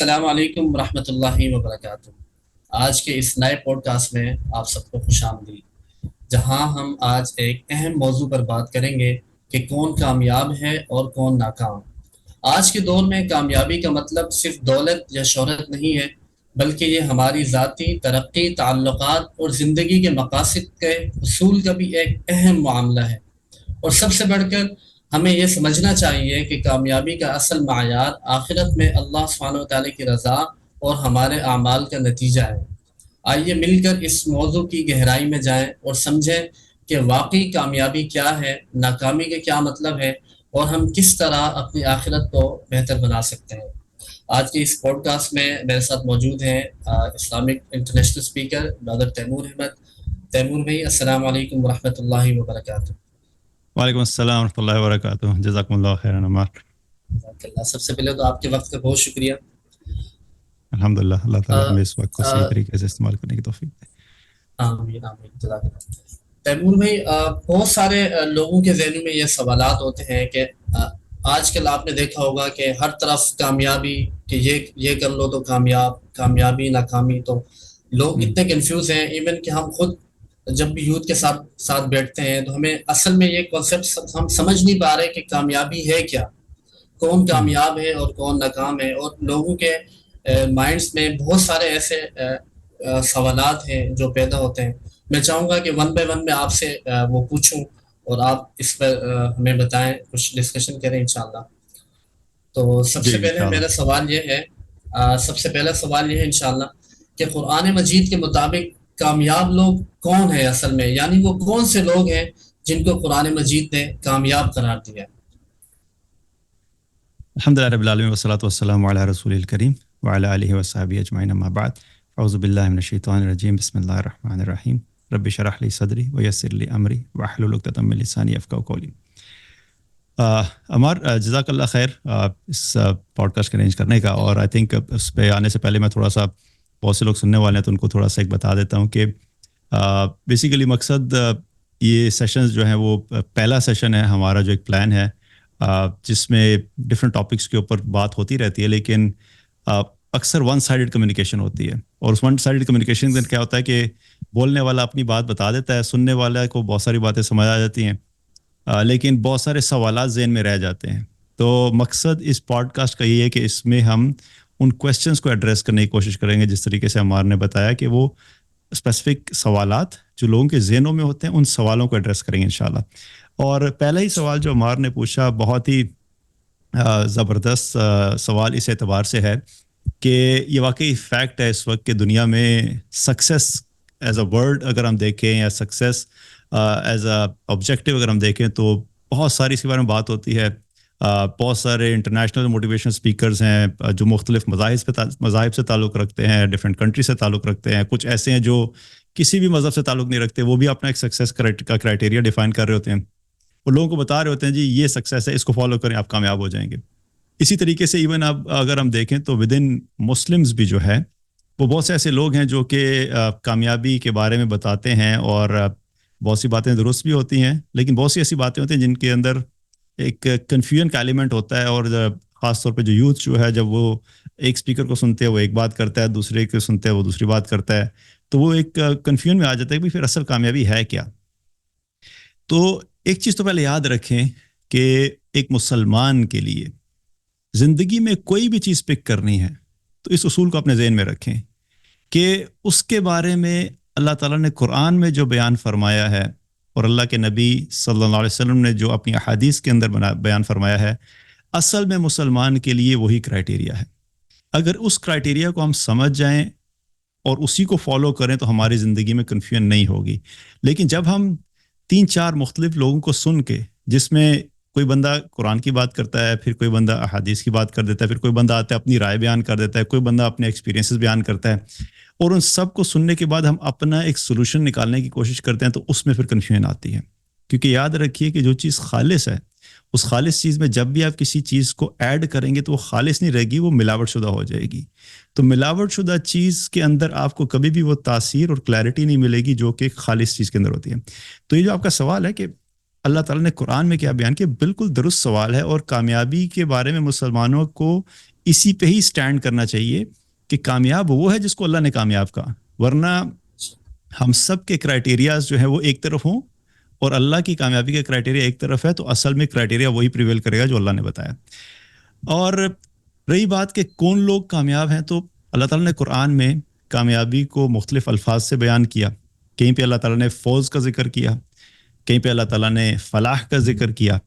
السلام علیکم ورحمۃ اللہ وبرکاتہ۔ آج کے اس نئے پوڈ کاسٹ میں آپ سب کو خوش آمدید، جہاں ہم آج ایک اہم موضوع پر بات کریں گے کہ کون کامیاب ہے اور کون ناکام۔ آج کے دور میں کامیابی کا مطلب صرف دولت یا شہرت نہیں ہے، بلکہ یہ ہماری ذاتی ترقی، تعلقات اور زندگی کے مقاصد کے حصول کا بھی ایک اہم معاملہ ہے۔ اور سب سے بڑھ کر ہمیں یہ سمجھنا چاہیے کہ کامیابی کا اصل معیار آخرت میں اللہ سبحانہ و تعالیٰ کی رضا اور ہمارے اعمال کا نتیجہ ہے۔ آئیے مل کر اس موضوع کی گہرائی میں جائیں اور سمجھیں کہ واقعی کامیابی کیا ہے، ناکامی کا کیا مطلب ہے، اور ہم کس طرح اپنی آخرت کو بہتر بنا سکتے ہیں۔ آج کے اس پوڈ کاسٹ میں میرے ساتھ موجود ہیں اسلامک انٹرنیشنل اسپیکر برادر تیمور احمد۔ تیمور بھائی، السلام علیکم ورحمۃ اللہ وبرکاتہ۔ وعلیکم السلام ورحمۃ اللہ وبرکاتہ۔ جزاکم اللہ خیر عمار۔ جزاک اللہ۔ سب سے پہلے تو آپ کے وقت کا بہت شکریہ۔ الحمدللہ، اللہ تعالیٰ ہمیں اس وقت کو صحیح طریقے سے استعمال کرنے کی توفیق دے۔ آمین آمین، جزاک اللہ۔ تیمور بھائی، بہت سارے لوگوں کے ذہنوں میں یہ سوالات ہوتے ہیں کہ آج کل آپ نے دیکھا ہوگا کہ ہر طرف کامیابی، کہ یہ کر لو تو کامیابی ناکامی، تو لوگ اتنے کنفیوز ہیں، ایون کہ ہم خود جب بھی یوتھ کے ساتھ بیٹھتے ہیں تو ہمیں اصل میں یہ کانسیپٹ ہم سمجھ نہیں پا رہے کہ کامیابی ہے کیا، کون کامیاب ہے اور کون ناکام ہے۔ اور لوگوں کے مائنڈس میں بہت سارے ایسے سوالات ہیں جو پیدا ہوتے ہیں۔ میں چاہوں گا کہ ون بائی ون میں آپ سے وہ پوچھوں اور آپ اس پر ہمیں بتائیں، کچھ ڈسکشن کریں انشاءاللہ۔ تو سب سے پہلے میرا سوال یہ ہے، پہلا سوال یہ ہے انشاءاللہ کہ قرآن مجید کے مطابق کامیاب لوگ کون ہیں اصل میں، یعنی وہ کون سے لوگ ہیں جن کو قرآن مجید نے کامیاب قرار دیا؟ الحمدللہ رب العالمین والصلاۃ والسلام علی رسول الکریم وعلی آلہ وصحبہ اجمعین، اما بعد، اعوذ باللہ من الشیطان الرجیم، بسم اللہ الرحمن الرحیم، رب اشرح لی صدری ویسر لی امری واحلل عقدۃ من لسانی یفقہوا قولی۔ عمار، جزاک اللہ خیر اس پوڈ کاسٹ ارینج کرنے کا، اور آئی تھنک اس پہ آنے سے پہلے میں تھوڑا سا، بہت سے لوگ سننے والے ہیں تو ان کو تھوڑا سا ایک بتا دیتا ہوں کہ بیسیکلی مقصد یہ سیشنز جو ہیں وہ پہلا سیشن ہے ہمارا، جو ایک پلان ہے جس میں ڈفرینٹ ٹاپکس کے اوپر بات ہوتی رہتی ہے، لیکن اکثر ون سائیڈڈ کمیونیکیشن ہوتی ہے۔ اور اس ون سائیڈڈ کمیونیکیشن میں کیا ہوتا ہے کہ بولنے والا اپنی بات بتا دیتا ہے، سننے والا کو بہت ساری باتیں سمجھ آ جاتی ہیں، لیکن بہت سارے سوالات ذہن میں رہ جاتے ہیں۔ تو مقصد اس پوڈ کاسٹ کا یہ ہے کہ اس میں ہم ان کویسچنس کو ایڈریس کرنے کی کوشش کریں گے، جس طریقے سے عمار نے بتایا کہ وہ اسپیسیفک سوالات جو لوگوں کے ذہنوں میں ہوتے ہیں، ان سوالوں کو ایڈریس کریں گے انشاءاللہ۔ اور پہلا ہی سوال جو عمار نے پوچھا بہت ہی زبردست سوال اس اعتبار سے ہے کہ یہ واقعی فیکٹ ہے اس وقت کہ دنیا میں سکسیس ایز اے ورڈ اگر ہم دیکھیں، یا سکسیس ایز اے آبجیکٹیو اگر ہم دیکھیں، تو بہت ساری اس کے بارے میں بات ہوتی ہے۔ بہت سارے انٹرنیشنل موٹیویشنل اسپیکرز ہیں جو مختلف مذاہب سے تعلق رکھتے ہیں، ڈفرینٹ کنٹری سے تعلق رکھتے ہیں، کچھ ایسے ہیں جو کسی بھی مذہب سے تعلق نہیں رکھتے، وہ بھی اپنا ایک سکسیس کا کرائٹیریا ڈیفائن کر رہے ہوتے ہیں، وہ لوگوں کو بتا رہے ہوتے ہیں جی یہ سکسیس ہے، اس کو فالو کریں، آپ کامیاب ہو جائیں گے۔ اسی طریقے سے ایون اب اگر ہم دیکھیں تو ود ان مسلمز بھی جو ہے وہ بہت سے ایسے لوگ ہیں جو کہ کامیابی کے بارے میں بتاتے ہیں، اور بہت سی باتیں درست بھی ہوتی ہیں، لیکن بہت سی ایسی باتیں ہوتی ہیں جن کے اندر ایک کنفیوژن کا ایلیمنٹ ہوتا ہے۔ اور خاص طور پہ جو یوتھ جو ہے، جب وہ ایک اسپیکر کو سنتے ہیں وہ ایک بات کرتا ہے، دوسرے کو سنتے ہیں وہ دوسری بات کرتا ہے، تو وہ ایک کنفیوژن میں آ جاتا ہے کہ پھر اصل کامیابی ہے کیا۔ تو ایک چیز تو پہلے یاد رکھیں کہ ایک مسلمان کے لیے زندگی میں کوئی بھی چیز پک کرنی ہے تو اس اصول کو اپنے ذہن میں رکھیں کہ اس کے بارے میں اللہ تعالیٰ نے قرآن میں جو بیان فرمایا ہے، اور اللہ کے نبی صلی اللہ علیہ وسلم نے جو اپنی احادیث کے اندر بیان فرمایا ہے، اصل میں مسلمان کے لیے وہی کرائٹیریا ہے۔ اگر اس کرائٹیریا کو ہم سمجھ جائیں اور اسی کو فالو کریں تو ہماری زندگی میں کنفیوژن نہیں ہوگی۔ لیکن جب ہم 3-4 مختلف لوگوں کو سن کے، جس میں کوئی بندہ قرآن کی بات کرتا ہے، پھر کوئی بندہ احادیث کی بات کر دیتا ہے، پھر کوئی بندہ آتا ہے اپنی رائے بیان کر دیتا ہے، کوئی بندہ اپنے ایکسپیرینسز بیان کرتا ہے، اور ان سب کو سننے کے بعد ہم اپنا ایک سولوشن نکالنے کی کوشش کرتے ہیں، تو اس میں پھر کنفیوژن آتی ہے۔ کیونکہ یاد رکھیے کہ جو چیز خالص ہے، اس خالص چیز میں جب بھی آپ کسی چیز کو ایڈ کریں گے تو وہ خالص نہیں رہے گی، وہ ملاوٹ شدہ ہو جائے گی۔ تو ملاوٹ شدہ چیز کے اندر آپ کو کبھی بھی وہ تاثیر اور کلیئرٹی نہیں ملے گی جو کہ خالص چیز کے اندر ہوتی ہے۔ تو یہ جو آپ کا سوال ہے کہ اللہ تعالیٰ نے قرآن میں کیا بیان کیا، بالکل درست سوال ہے، اور کامیابی کے بارے میں مسلمانوں کو اسی پہ ہی سٹینڈ کرنا چاہیے کہ کامیاب وہ ہے جس کو اللہ نے کامیاب کہا، ورنہ ہم سب کے کرائٹیریاز جو ہیں وہ ایک طرف ہوں اور اللہ کی کامیابی کا کرائٹیریا ایک طرف ہے، تو اصل میں کرائٹیریا وہی پریویل کرے گا جو اللہ نے بتایا. اور رہی بات کہ کون لوگ کامیاب ہیں، تو اللہ تعالیٰ نے قرآن میں کامیابی کو مختلف الفاظ سے بیان کیا. کہیں پہ اللہ تعالیٰ نے فوز کا ذکر کیا، کہیں پہ اللہ تعالیٰ نے فلاح کا ذکر کیا.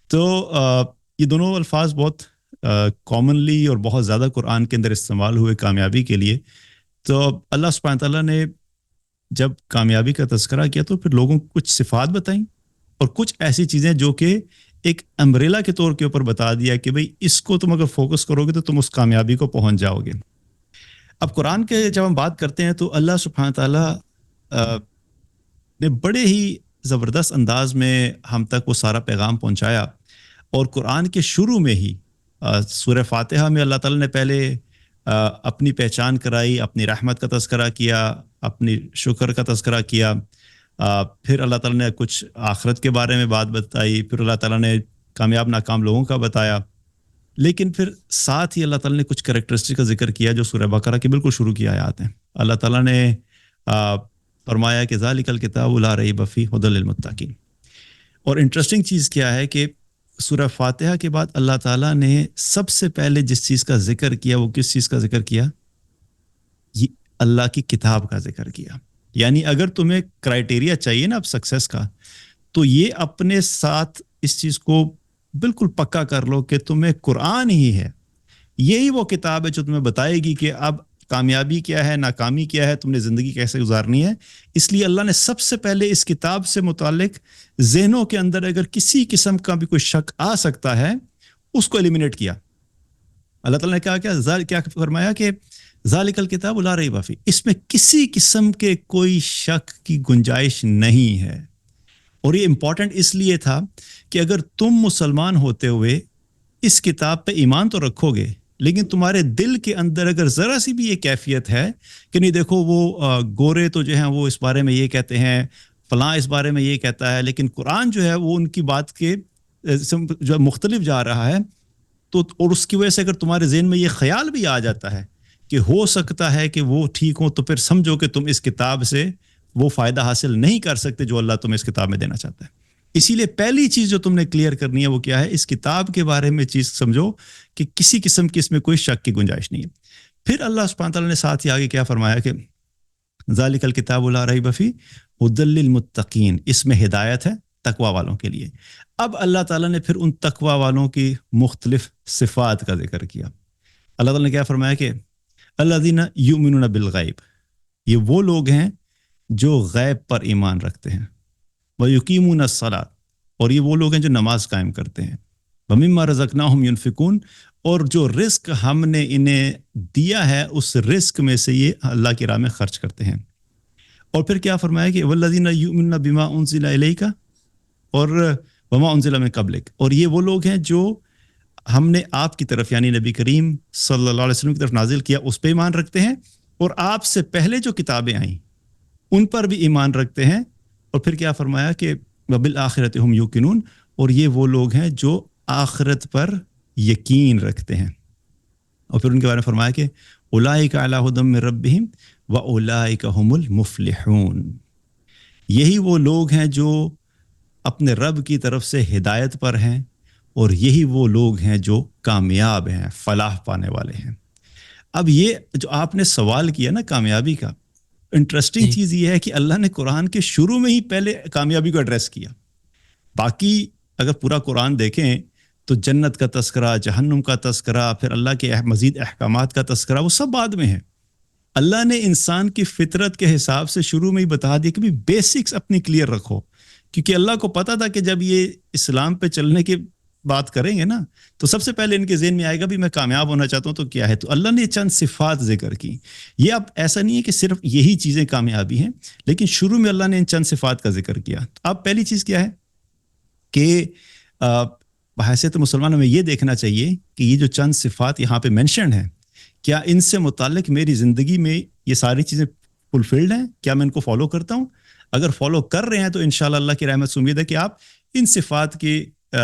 تو یہ دونوں الفاظ بہت کامنلی اور بہت زیادہ قرآن کے اندر استعمال ہوئے کامیابی کے لیے. تو اللہ سبحانہ تعالیٰ نے جب کامیابی کا تذکرہ کیا تو پھر لوگوں کو کچھ صفات بتائیں اور کچھ ایسی چیزیں جو کہ ایک امبریلا کے طور کے اوپر بتا دیا کہ بھئی اس کو تم اگر فوکس کرو گے تو تم اس کامیابی کو پہنچ جاؤ گے. اب قرآن کے جب ہم بات کرتے ہیں تو اللہ سبحانہ تعالیٰ نے بڑے ہی زبردست انداز میں ہم تک وہ سارا پیغام پہنچایا. اور قرآن کے شروع میں ہی سورہ فاتحہ میں اللہ تعالیٰ نے پہلے اپنی پہچان کرائی، اپنی رحمت کا تذکرہ کیا، اپنی شکر کا تذکرہ کیا. پھر اللہ تعالیٰ نے کچھ آخرت کے بارے میں بات بتائی، پھر اللہ تعالیٰ نے کامیاب ناکام لوگوں کا بتایا. لیکن پھر ساتھ ہی اللہ تعالیٰ نے کچھ کریکٹرسٹک کا ذکر کیا جو سورہ بقرہ کی بالکل شروع کی آیات ہیں. اللہ تعالیٰ نے فرمایا کہ ذالک الکتاب لا ریب فیہ ھدی للمتقین. اور انٹرسٹنگ چیز کیا ہے کہ سورہ فاتحہ کے بعد اللہ تعالیٰ نے سب سے پہلے جس چیز کا ذکر کیا وہ کس چیز کا ذکر کیا؟ یہ اللہ کی کتاب کا ذکر کیا. یعنی اگر تمہیں کرائٹیریا چاہیے نا اب سکسیس کا، تو یہ اپنے ساتھ اس چیز کو بالکل پکا کر لو کہ تمہیں قرآن ہی ہے، یہی وہ کتاب ہے جو تمہیں بتائے گی کہ اب کامیابی کیا ہے، ناکامی کیا ہے، تم نے زندگی کیسے گزارنی ہے. اس لیے اللہ نے سب سے پہلے اس کتاب سے متعلق ذہنوں کے اندر اگر کسی قسم کا بھی کوئی شک آ سکتا ہے اس کو ایلیمینیٹ کیا. اللہ تعالیٰ نے کیا فرمایا کہ ذالک الکتاب لا ریب فیہ، اس میں کسی قسم کے کوئی شک کی گنجائش نہیں ہے. اور یہ امپورٹنٹ اس لیے تھا کہ اگر تم مسلمان ہوتے ہوئے اس کتاب پہ ایمان تو رکھو گے، لیکن تمہارے دل کے اندر اگر ذرا سی بھی یہ کیفیت ہے کہ نہیں دیکھو وہ گورے تو جو ہیں وہ اس بارے میں یہ کہتے ہیں، فلاں اس بارے میں یہ کہتا ہے، لیکن قرآن جو ہے وہ ان کی بات کے جو مختلف جا رہا ہے، تو اور اس کی وجہ سے اگر تمہارے ذہن میں یہ خیال بھی آ جاتا ہے کہ ہو سکتا ہے کہ وہ ٹھیک ہوں، تو پھر سمجھو کہ تم اس کتاب سے وہ فائدہ حاصل نہیں کر سکتے جو اللہ تمہیں اس کتاب میں دینا چاہتا ہے. اسی لیے پہلی چیز جو تم نے کلیئر کرنی ہے وہ کیا ہے؟ اس کتاب کے بارے میں چیز سمجھو کہ کسی قسم کی اس میں کوئی شک کی گنجائش نہیں ہے. پھر اللہ سبحانہ تعالیٰ نے ساتھ ہی آگے کیا فرمایا کہ ذالک الکتاب لا ریب فیہ ھدی للمتقین، اس میں ہدایت ہے تقوی والوں کے لیے. اب اللہ تعالیٰ نے پھر ان تقوی والوں کی مختلف صفات کا ذکر کیا. اللہ تعالیٰ نے کیا فرمایا کہ الذین یؤمنون بالغیب، یہ وہ لوگ ہیں جو غیب پر ایمان رکھتے ہیں. وَيُقِيمُونَ الصَّلَاةَ، اور یہ وہ لوگ ہیں جو نماز قائم کرتے ہیں. وَمِمَّا رَزَقْنَاهُمْ يُنْفِقُونَ، اور جو رزق ہم نے انہیں دیا ہے اس رزق میں سے یہ اللہ کی راہ میں خرچ کرتے ہیں. اور پھر کیا فرمایا کہ وَالَّذِينَ يُؤْمِنُونَ بِمَا أُنزِلَ إِلَيْكَ اور وَمَا أُنزِلَ مِن قَبْلِكَ، اور یہ وہ لوگ ہیں جو ہم نے آپ کی طرف یعنی نبی کریم صلی اللہ علیہ وسلم کی طرف نازل کیا اس پہ ایمان رکھتے ہیں، اور آپ سے پہلے جو کتابیں آئیں ان پر بھی ایمان رکھتے ہیں. اور پھر کیا فرمایا کہ وَبِالْآخِرَةِ هُمْ يُوقِنُونَ، اور یہ وہ لوگ ہیں جو آخرت پر یقین رکھتے ہیں. اور پھر ان کے بارے میں فرمایا کہ اولئک علی ھدی من ربہم واولئک ھم المفلحون، یہی وہ لوگ ہیں جو اپنے رب کی طرف سے ہدایت پر ہیں، اور یہی وہ لوگ ہیں جو کامیاب ہیں، فلاح پانے والے ہیں. اب یہ جو آپ نے سوال کیا نا کامیابی کا، انٹرسٹنگ چیز یہ ہے کہ اللہ نے قرآن کے شروع میں ہی پہلے کامیابی کو ایڈریس کیا. باقی اگر پورا قرآن دیکھیں تو جنت کا تذکرہ، جہنم کا تذکرہ، پھر اللہ کے مزید احکامات کا تذکرہ وہ سب بعد میں ہے. اللہ نے انسان کی فطرت کے حساب سے شروع میں ہی بتا دیا کہ بھی بیسکس اپنی کلیئر رکھو، کیونکہ اللہ کو پتا تھا کہ جب یہ اسلام پہ چلنے کی بات کریں گے نا تو سب سے پہلے ان کے ذہن میں آئے گا بھی میں کامیاب ہونا چاہتا ہوں تو کیا ہے. تو اللہ نے چند صفات ذکر کی. یہ اب ایسا نہیں ہے کہ صرف یہی چیزیں کامیابی ہیں، لیکن شروع میں اللہ نے ان چند صفات کا ذکر کیا. اب پہلی چیز کیا ہے کہ بحیثیت مسلمان ہمیں یہ دیکھنا چاہیے کہ یہ جو چند صفات یہاں پہ مینشنڈ ہیں، کیا ان سے متعلق میری زندگی میں یہ ساری چیزیں فلفلڈ ہیں؟ کیا میں ان کو فالو کرتا ہوں؟ اگر فالو کر رہے ہیں تو انشاءاللہ اللہ کی رحمت سے امید ہے کہ آپ ان صفات کی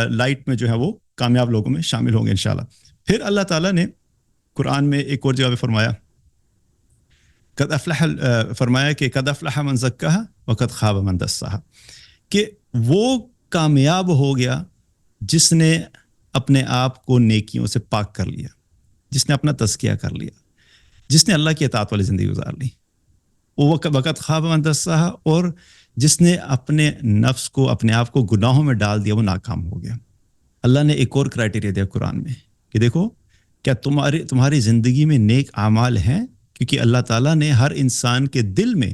لائٹ میں جو ہے وہ کامیاب لوگوں میں شامل ہوں گے انشاءاللہ. پھر اللہ تعالیٰ نے قرآن میں ایک اور جگہ پہ فرمایا فرمایا کہ قد افلح من زکاہا وقد خاب من دساہا، کہ وہ کامیاب ہو گیا جس نے اپنے آپ کو نیکیوں سے پاک کر لیا، جس نے اپنا تزکیہ کر لیا، جس نے اللہ کی اطاعت والی زندگی گزار لی، وہ وقت خواب من دساہا، اور جس نے اپنے نفس کو، اپنے آپ کو گناہوں میں ڈال دیا، وہ ناکام ہو گیا۔ اللہ نے ایک اور کرائٹیریا دیا قرآن میں کہ دیکھو کیا تمہاری زندگی میں نیک اعمال ہیں، کیونکہ اللہ تعالیٰ نے ہر انسان کے دل میں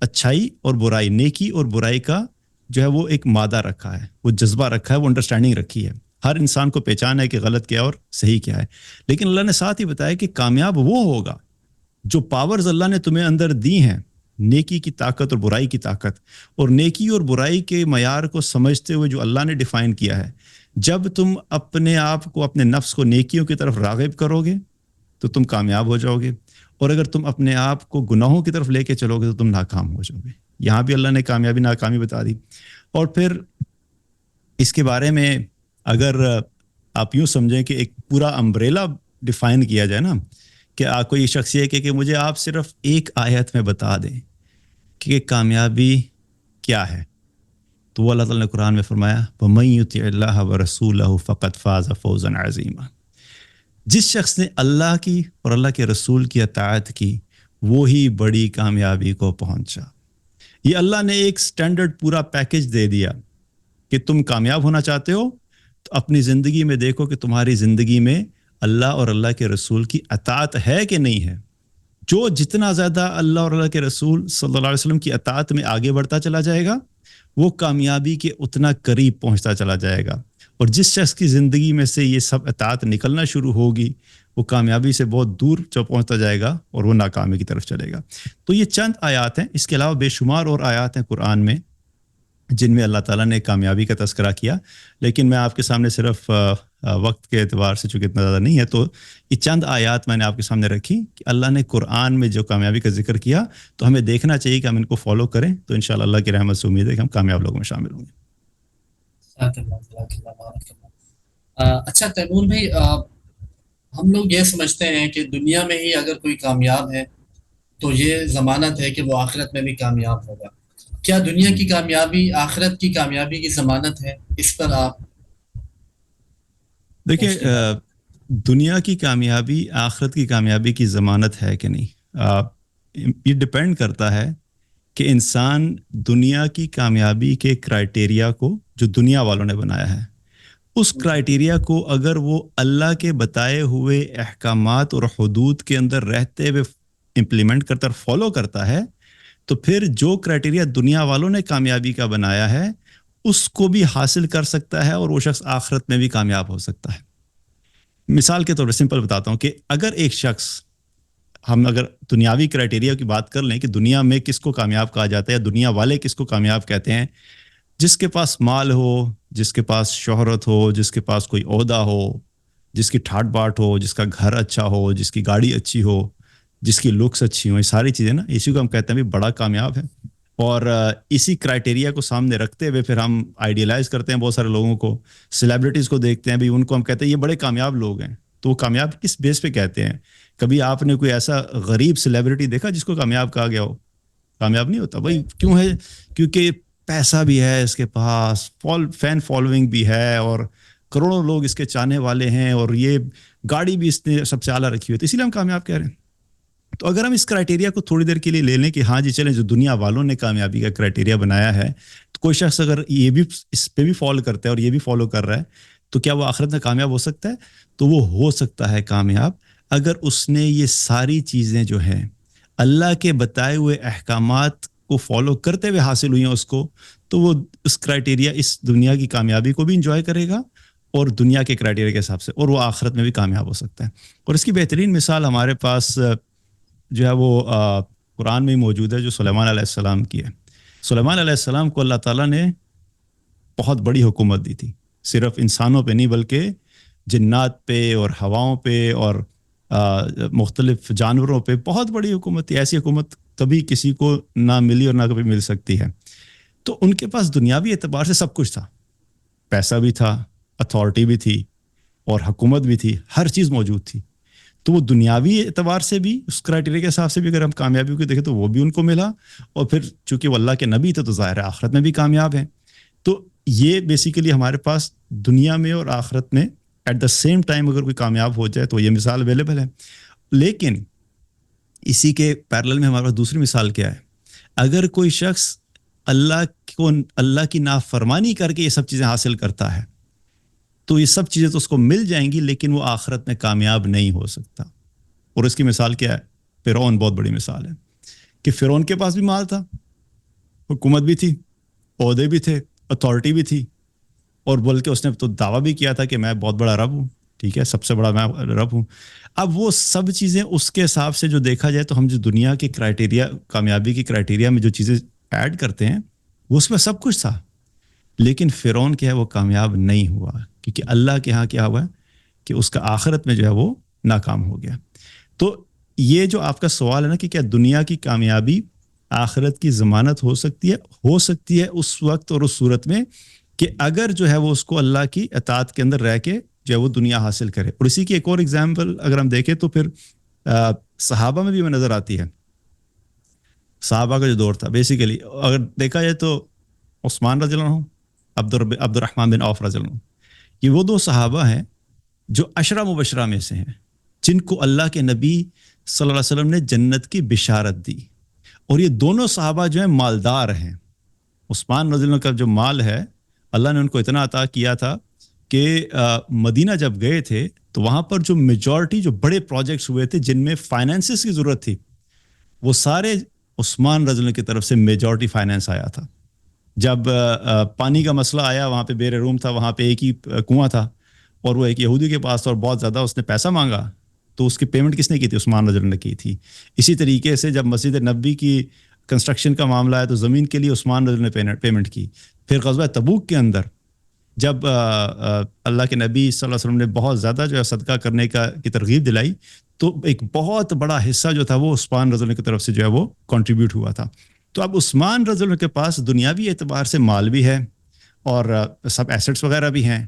اچھائی اور برائی، نیکی اور برائی کا جو ہے وہ ایک مادہ رکھا ہے، وہ جذبہ رکھا ہے، وہ انڈرسٹینڈنگ رکھی ہے، ہر انسان کو پہچان ہے کہ غلط کیا اور صحیح کیا ہے۔ لیکن اللہ نے ساتھ ہی بتایا کہ کامیاب وہ ہوگا جو پاورز اللہ نے تمہیں اندر دی ہیں، نیکی کی طاقت اور برائی کی طاقت، اور نیکی اور برائی کے معیار کو سمجھتے ہوئے جو اللہ نے ڈیفائن کیا ہے، جب تم اپنے آپ کو، اپنے نفس کو نیکیوں کی طرف راغب کرو گے تو تم کامیاب ہو جاؤ گے، اور اگر تم اپنے آپ کو گناہوں کی طرف لے کے چلو گے تو تم ناکام ہو جاؤ گے۔ یہاں بھی اللہ نے کامیابی ناکامی بتا دی۔ اور پھر اس کے بارے میں اگر آپ یوں سمجھیں کہ ایک پورا امبریلا ڈیفائن کیا جائے نا، کہ کوئی شخص یہ کہ مجھے آپ صرف ایک آیت میں بتا دیں کہ کامیابی کیا ہے، تو وہ اللہ تعالیٰ نے قرآن میں فرمایا وَمَن يُطِعِ اللَّهَ وَرَسُولَهُ فَقَدْ فَازَ فَوْزًا عَظِيمًا، جس شخص نے اللہ کی اور اللہ کے رسول کی اطاعت کی وہی بڑی کامیابی کو پہنچا۔ یہ اللہ نے ایک سٹینڈرڈ پورا پیکج دے دیا کہ تم کامیاب ہونا چاہتے ہو تو اپنی زندگی میں دیکھو کہ تمہاری زندگی میں اللہ اور اللہ کے رسول کی اطاعت ہے کہ نہیں ہے۔ جو جتنا زیادہ اللہ اور اللہ کے رسول صلی اللہ علیہ وسلم کی اطاعت میں آگے بڑھتا چلا جائے گا، وہ کامیابی کے اتنا قریب پہنچتا چلا جائے گا، اور جس شخص کی زندگی میں سے یہ سب اطاعت نکلنا شروع ہوگی وہ کامیابی سے بہت دور پہنچتا جائے گا اور وہ ناکامی کی طرف چلے گا۔ تو یہ چند آیات ہیں، اس کے علاوہ بے شمار اور آیات ہیں قرآن میں جن میں اللہ تعالیٰ نے کامیابی کا تذکرہ کیا، لیکن میں آپ کے سامنے صرف وقت کے اعتبار سے چونکہ اتنا زیادہ نہیں ہے تو یہ چند آیات میں نے آپ کے سامنے رکھی کہ اللہ نے قرآن میں جو کامیابی کا ذکر کیا تو ہمیں دیکھنا چاہیے کہ ہم ان کو فالو کریں، تو انشاءاللہ اللہ کی رحمت سے امید ہے کہ ہم کامیاب لوگوں میں شامل ہوں گے۔ اچھا تیمور بھائی، ہم لوگ یہ سمجھتے ہیں کہ دنیا میں ہی اگر کوئی کامیاب ہے تو یہ ضمانت ہے کہ وہ آخرت میں بھی کامیاب ہوگا۔ کیا دنیا کی کامیابی آخرت کی کامیابی کی ضمانت ہے؟ اس پر آپ دیکھیں، دنیا کی کامیابی آخرت کی کامیابی کی ضمانت ہے کہ نہیں، یہ ڈپینڈ کرتا ہے کہ انسان دنیا کی کامیابی کے کرائٹیریا کو جو دنیا والوں نے بنایا ہے، اس کرائٹیریا کو اگر وہ اللہ کے بتائے ہوئے احکامات اور حدود کے اندر رہتے ہوئے امپلیمنٹ کرتا اور فالو کرتا ہے، تو پھر جو کرائٹیریا دنیا والوں نے کامیابی کا بنایا ہے اس کو بھی حاصل کر سکتا ہے، اور وہ شخص آخرت میں بھی کامیاب ہو سکتا ہے۔ مثال کے طور پر سمپل بتاتا ہوں کہ اگر ایک شخص، ہم اگر دنیاوی کرائٹیریا کی بات کر لیں کہ دنیا میں کس کو کامیاب کہا جاتا ہے یا دنیا والے کس کو کامیاب کہتے ہیں، جس کے پاس مال ہو، جس کے پاس شہرت ہو، جس کے پاس کوئی عہدہ ہو، جس کی ٹھاٹ باٹ ہو، جس کا گھر اچھا ہو، جس کی گاڑی اچھی ہو، جس کی لکس اچھی ہوں، یہ ساری چیزیں نا، اسی کو ہم کہتے ہیں بھی بڑا کامیاب ہے۔ اور اسی کرائٹیریا کو سامنے رکھتے ہوئے پھر ہم آئیڈیلائز کرتے ہیں بہت سارے لوگوں کو، سیلیبریٹیز کو دیکھتے ہیں بھی، ان کو ہم کہتے ہیں یہ بڑے کامیاب لوگ ہیں، تو وہ کامیاب کس بیس پہ کہتے ہیں؟ کبھی آپ نے کوئی ایسا غریب سیلیبریٹی دیکھا جس کو کامیاب کہا گیا ہو؟ کامیاب نہیں ہوتا بھائی۔ کیوں ہے؟ کیونکہ پیسہ بھی ہے اس کے پاس، فین فالوئنگ بھی ہے، اور کروڑوں لوگ اس کے چاہنے والے ہیں، اور یہ گاڑی بھی اس نے سب سے اعلیٰ رکھی ہوئی، تو اسی لیے ہم کامیاب کہہ رہے ہیں۔ تو اگر ہم اس کرائٹیریا کو تھوڑی دیر کے لیے لے لیں کہ ہاں جی چلیں، جو دنیا والوں نے کامیابی کا کرائٹیریا بنایا ہے، تو کوئی شخص اگر یہ بھی اس پہ بھی فالو کرتا ہے اور یہ بھی فالو کر رہا ہے، تو کیا وہ آخرت میں کامیاب ہو سکتا ہے؟ تو وہ ہو سکتا ہے کامیاب اگر اس نے یہ ساری چیزیں جو ہیں اللہ کے بتائے ہوئے احکامات کو فالو کرتے ہوئے حاصل ہوئی ہیں اس کو، تو وہ اس کرائٹیریا، اس دنیا کی کامیابی کو بھی انجوائے کرے گا اور دنیا کے کرائٹیریا کے حساب سے، اور وہ آخرت میں بھی کامیاب ہو سکتا ہے۔ اور اس کی بہترین مثال ہمارے پاس جو ہے وہ قرآن میں ہی موجود ہے، جو سلیمان علیہ السلام کی ہے۔ سلیمان علیہ السلام کو اللہ تعالیٰ نے بہت بڑی حکومت دی تھی، صرف انسانوں پہ نہیں بلکہ جنات پہ اور ہواؤں پہ اور مختلف جانوروں پہ بہت بڑی حکومت تھی۔ ایسی حکومت کبھی کسی کو نہ ملی اور نہ کبھی مل سکتی ہے۔ تو ان کے پاس دنیاوی اعتبار سے سب کچھ تھا، پیسہ بھی تھا، اتھارٹی بھی تھی، اور حکومت بھی تھی، ہر چیز موجود تھی۔ تو وہ دنیاوی اعتبار سے بھی اس کرائٹیریا کے حساب سے بھی اگر ہم کامیابی کو دیکھیں تو وہ بھی ان کو ملا, اور پھر چونکہ وہ اللہ کے نبی تھے تو ظاہر ہے آخرت میں بھی کامیاب ہیں. تو یہ بیسیکلی ہمارے پاس دنیا میں اور آخرت میں ایٹ دا سیم ٹائم اگر کوئی کامیاب ہو جائے تو یہ مثال اویلیبل ہے. لیکن اسی کے پیرلل میں ہمارے پاس دوسری مثال کیا ہے, اگر کوئی شخص اللہ کی نافرمانی کر کے یہ سب چیزیں حاصل کرتا ہے تو یہ سب چیزیں تو اس کو مل جائیں گی, لیکن وہ آخرت میں کامیاب نہیں ہو سکتا. اور اس کی مثال کیا ہے؟ فرعون بہت بڑی مثال ہے کہ فرعون کے پاس بھی مال تھا, حکومت بھی تھی, عہدے بھی تھے, اتھارٹی بھی تھی, اور بلکہ اس نے تو دعویٰ بھی کیا تھا کہ میں بہت بڑا رب ہوں, ٹھیک ہے, سب سے بڑا میں رب ہوں. اب وہ سب چیزیں اس کے حساب سے جو دیکھا جائے تو ہم جو دنیا کے کرائٹیریا, کامیابی کی کرائٹیریا میں جو چیزیں ایڈ کرتے ہیں وہ اس میں سب کچھ تھا, لیکن فرعون کیا ہے وہ کامیاب نہیں ہوا, کیونکہ اللہ کے ہاں کیا ہوا ہے کہ اس کا آخرت میں جو ہے وہ ناکام ہو گیا. تو یہ جو آپ کا سوال ہے نا کہ کیا دنیا کی کامیابی آخرت کی ضمانت ہو سکتی ہے اس وقت اور اس صورت میں کہ اگر جو ہے وہ اس کو اللہ کی اطاعت کے اندر رہ کے جو ہے وہ دنیا حاصل کرے. اور اسی کی ایک اور ایگزامپل اگر ہم دیکھیں تو پھر صحابہ میں بھی ہمیں نظر آتی ہے. صحابہ کا جو دور تھا بیسیکلی اگر دیکھا جائے تو عثمان رضی اللہ عنہ, عبد الرحمن بن عوف رضی اللہ عنہ, یہ وہ دو صحابہ ہیں جو عشرہ مبشرہ میں سے ہیں جن کو اللہ کے نبی صلی اللہ علیہ وسلم نے جنت کی بشارت دی. اور یہ دونوں صحابہ جو ہیں مالدار ہیں. عثمان رضی اللہ عنہ کا جو مال ہے اللہ نے ان کو اتنا عطا کیا تھا کہ مدینہ جب گئے تھے تو وہاں پر جو میجورٹی جو بڑے پروجیکٹس ہوئے تھے جن میں فائنینسز کی ضرورت تھی وہ سارے عثمان رضی اللہ عنہ کی طرف سے میجورٹی فائنینس آیا تھا. جب پانی کا مسئلہ آیا وہاں پہ بیر روم تھا, وہاں پہ ایک ہی کنواں تھا اور وہ ایک یہودی کے پاس تھا اور بہت زیادہ اس نے پیسہ مانگا تو اس کی پیمنٹ کس نے کی تھی؟ عثمان رضی اللہ عنہ نے کی تھی. اسی طریقے سے جب مسجد نبوی کی کنسٹرکشن کا معاملہ ہے تو زمین کے لیے عثمان رضی اللہ نے پیمنٹ کی. پھر غزوہ تبوک کے اندر جب اللہ کے نبی صلی اللہ علیہ وسلم نے بہت زیادہ جو ہے صدقہ کرنے کی ترغیب دلائی تو ایک بہت بڑا حصہ جو تھا وہ عثمان رضی اللہ کی طرف سے جو ہے وہ کنٹریبیوٹ ہوا تھا. تو اب عثمان رضی اللہ کے پاس دنیاوی اعتبار سے مال بھی ہے اور سب ایسٹس وغیرہ بھی ہیں,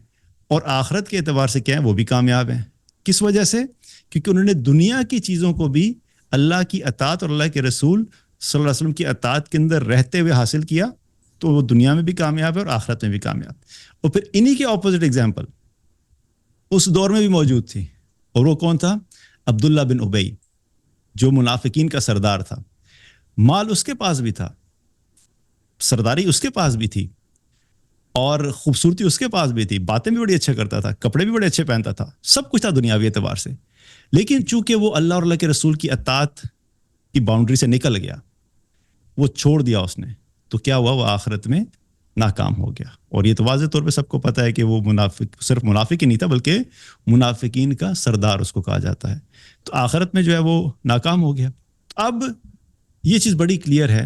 اور آخرت کے اعتبار سے کیا ہے وہ بھی کامیاب ہیں. کس وجہ سے؟ کیونکہ انہوں نے دنیا کی چیزوں کو بھی اللہ کی اطاعت اور اللہ کے رسول صلی اللہ علیہ وسلم کی اطاعت کے اندر رہتے ہوئے حاصل کیا, تو وہ دنیا میں بھی کامیاب ہے اور آخرت میں بھی کامیاب. اور پھر انہی کے اپوزٹ ایگزامپل اس دور میں بھی موجود تھی, اور وہ کون تھا؟ عبداللہ بن ابی, جو منافقین کا سردار تھا. مال اس کے پاس بھی تھا, سرداری اس کے پاس بھی تھی, اور خوبصورتی اس کے پاس بھی تھی, باتیں بھی بڑی اچھا کرتا تھا, کپڑے بھی بڑے اچھے پہنتا تھا, سب کچھ تھا دنیاوی اعتبار سے. لیکن چونکہ وہ اللہ اور اللہ کے رسول کی اطاعت کی باؤنڈری سے نکل گیا, وہ چھوڑ دیا اس نے, تو کیا ہوا؟ وہ آخرت میں ناکام ہو گیا. اور یہ تو واضح طور پہ سب کو پتہ ہے کہ وہ صرف منافق ہی نہیں تھا بلکہ منافقین کا سردار اس کو کہا جاتا ہے. تو آخرت میں جو ہے وہ ناکام ہو گیا. اب یہ چیز بڑی کلیئر ہے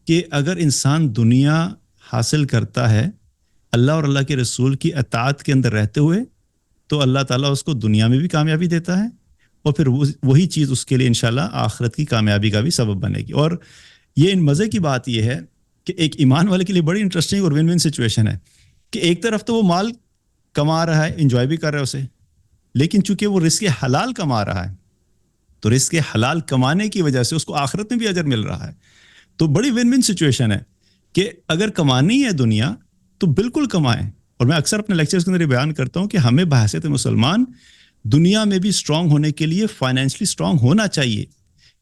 کہ اگر انسان دنیا حاصل کرتا ہے اللہ اور اللہ کے رسول کی اطاعت کے اندر رہتے ہوئے تو اللہ تعالیٰ اس کو دنیا میں بھی کامیابی دیتا ہے, اور پھر وہی چیز اس کے لیے انشاءاللہ آخرت کی کامیابی کا بھی سبب بنے گی. اور یہ ان مزے کی بات یہ ہے کہ ایک ایمان والے کے لیے بڑی انٹرسٹنگ اور ون ون سچویشن ہے کہ ایک طرف تو وہ مال کما رہا ہے, انجوائے بھی کر رہا ہے اسے, لیکن چونکہ وہ رزق حلال کما رہا ہے تو رزق حلال کمانے کی وجہ سے اس کو آخرت میں بھی اجر مل رہا ہے. تو بڑی ون ون سچویشن ہے کہ اگر کمانی ہے دنیا تو بالکل کمائیں. اور میں اکثر اپنے لیکچرز کے اندر یہ بیان کرتا ہوں کہ ہمیں بحیثیت مسلمان دنیا میں بھی اسٹرانگ ہونے کے لیے فائنینشلی اسٹرانگ ہونا چاہیے.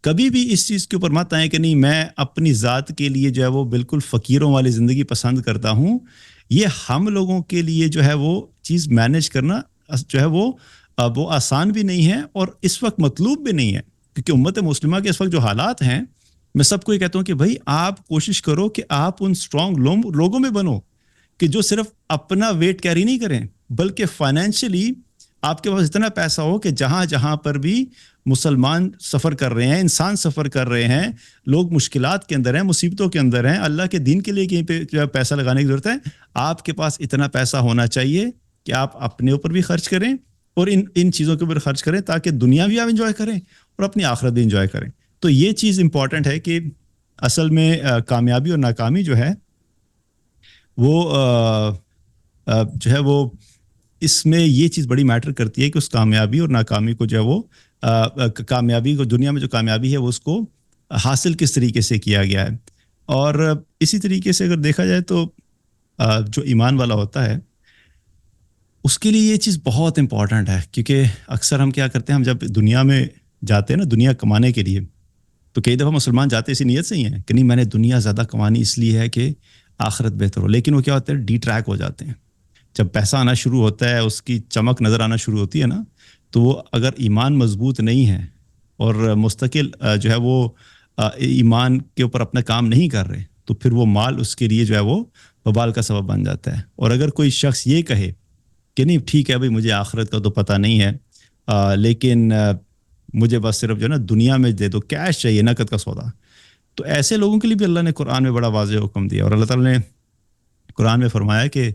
کبھی بھی اس چیز کے اوپر مت آئیں کہ نہیں میں اپنی ذات کے لیے جو ہے وہ بالکل فقیروں والی زندگی پسند کرتا ہوں. یہ ہم لوگوں کے لیے جو ہے وہ چیز مینیج کرنا جو ہے وہ آسان بھی نہیں ہے اور اس وقت مطلوب بھی نہیں ہے, کیونکہ امت مسلمہ کے اس وقت جو حالات ہیں, میں سب کو یہ کہتا ہوں کہ بھائی آپ کوشش کرو کہ آپ ان اسٹرانگ لوگوں میں بنو کہ جو صرف اپنا ویٹ کیری نہیں کریں بلکہ فائنینشلی آپ کے پاس اتنا پیسہ ہو کہ جہاں جہاں پر بھی مسلمان سفر کر رہے ہیں, انسان سفر کر رہے ہیں, لوگ مشکلات کے اندر ہیں, مصیبتوں کے اندر ہیں, اللہ کے دین کے لیے کہیں پہ جو ہے پیسہ لگانے کی ضرورت ہے, آپ کے پاس اتنا پیسہ ہونا چاہیے کہ آپ اپنے اوپر بھی خرچ کریں اور ان چیزوں کے اوپر خرچ کریں تاکہ دنیا بھی آپ انجوائے کریں اور اپنی آخرت بھی انجوائے کریں. تو یہ چیز امپورٹنٹ ہے کہ اصل میں کامیابی اور ناکامی جو ہے وہ جو ہے وہ اس میں یہ چیز بڑی میٹر کرتی ہے کہ اس کامیابی اور ناکامی کو جو ہے وہ کامیابی کو دنیا میں جو کامیابی ہے وہ اس کو حاصل کس طریقے سے کیا گیا ہے. اور اسی طریقے سے اگر دیکھا جائے تو جو ایمان والا ہوتا ہے اس کے لیے یہ چیز بہت امپورٹنٹ ہے، کیونکہ اکثر ہم کیا کرتے ہیں، ہم جب دنیا میں جاتے ہیں نا دنیا کمانے کے لیے، تو کئی دفعہ مسلمان جاتے اسی نیت سے ہی ہیں کہ نہیں میں نے دنیا زیادہ کمانی اس لیے ہے کہ آخرت بہتر ہو، لیکن وہ کیا ہوتا ہے ڈی ٹریک ہو جاتے ہیں. جب پیسہ آنا شروع ہوتا ہے، اس کی چمک نظر آنا شروع ہوتی ہے نا، تو وہ اگر ایمان مضبوط نہیں ہے اور مستقل جو ہے وہ ایمان کے اوپر اپنا کام نہیں کر رہے، تو پھر وہ مال اس کے لیے جو ہے وہ وبال کا سبب بن جاتا ہے. اور اگر کوئی شخص یہ کہے کہ نہیں ٹھیک ہے بھائی مجھے آخرت کا تو پتہ نہیں ہے، لیکن مجھے بس صرف جو ہے نا دنیا میں دے دو، کیش چاہیے، نقد کا سودا، تو ایسے لوگوں کے لیے بھی اللہ نے قرآن میں بڑا واضح حکم دیا. اور اللہ تعالیٰ نے قرآن میں فرمایا کہ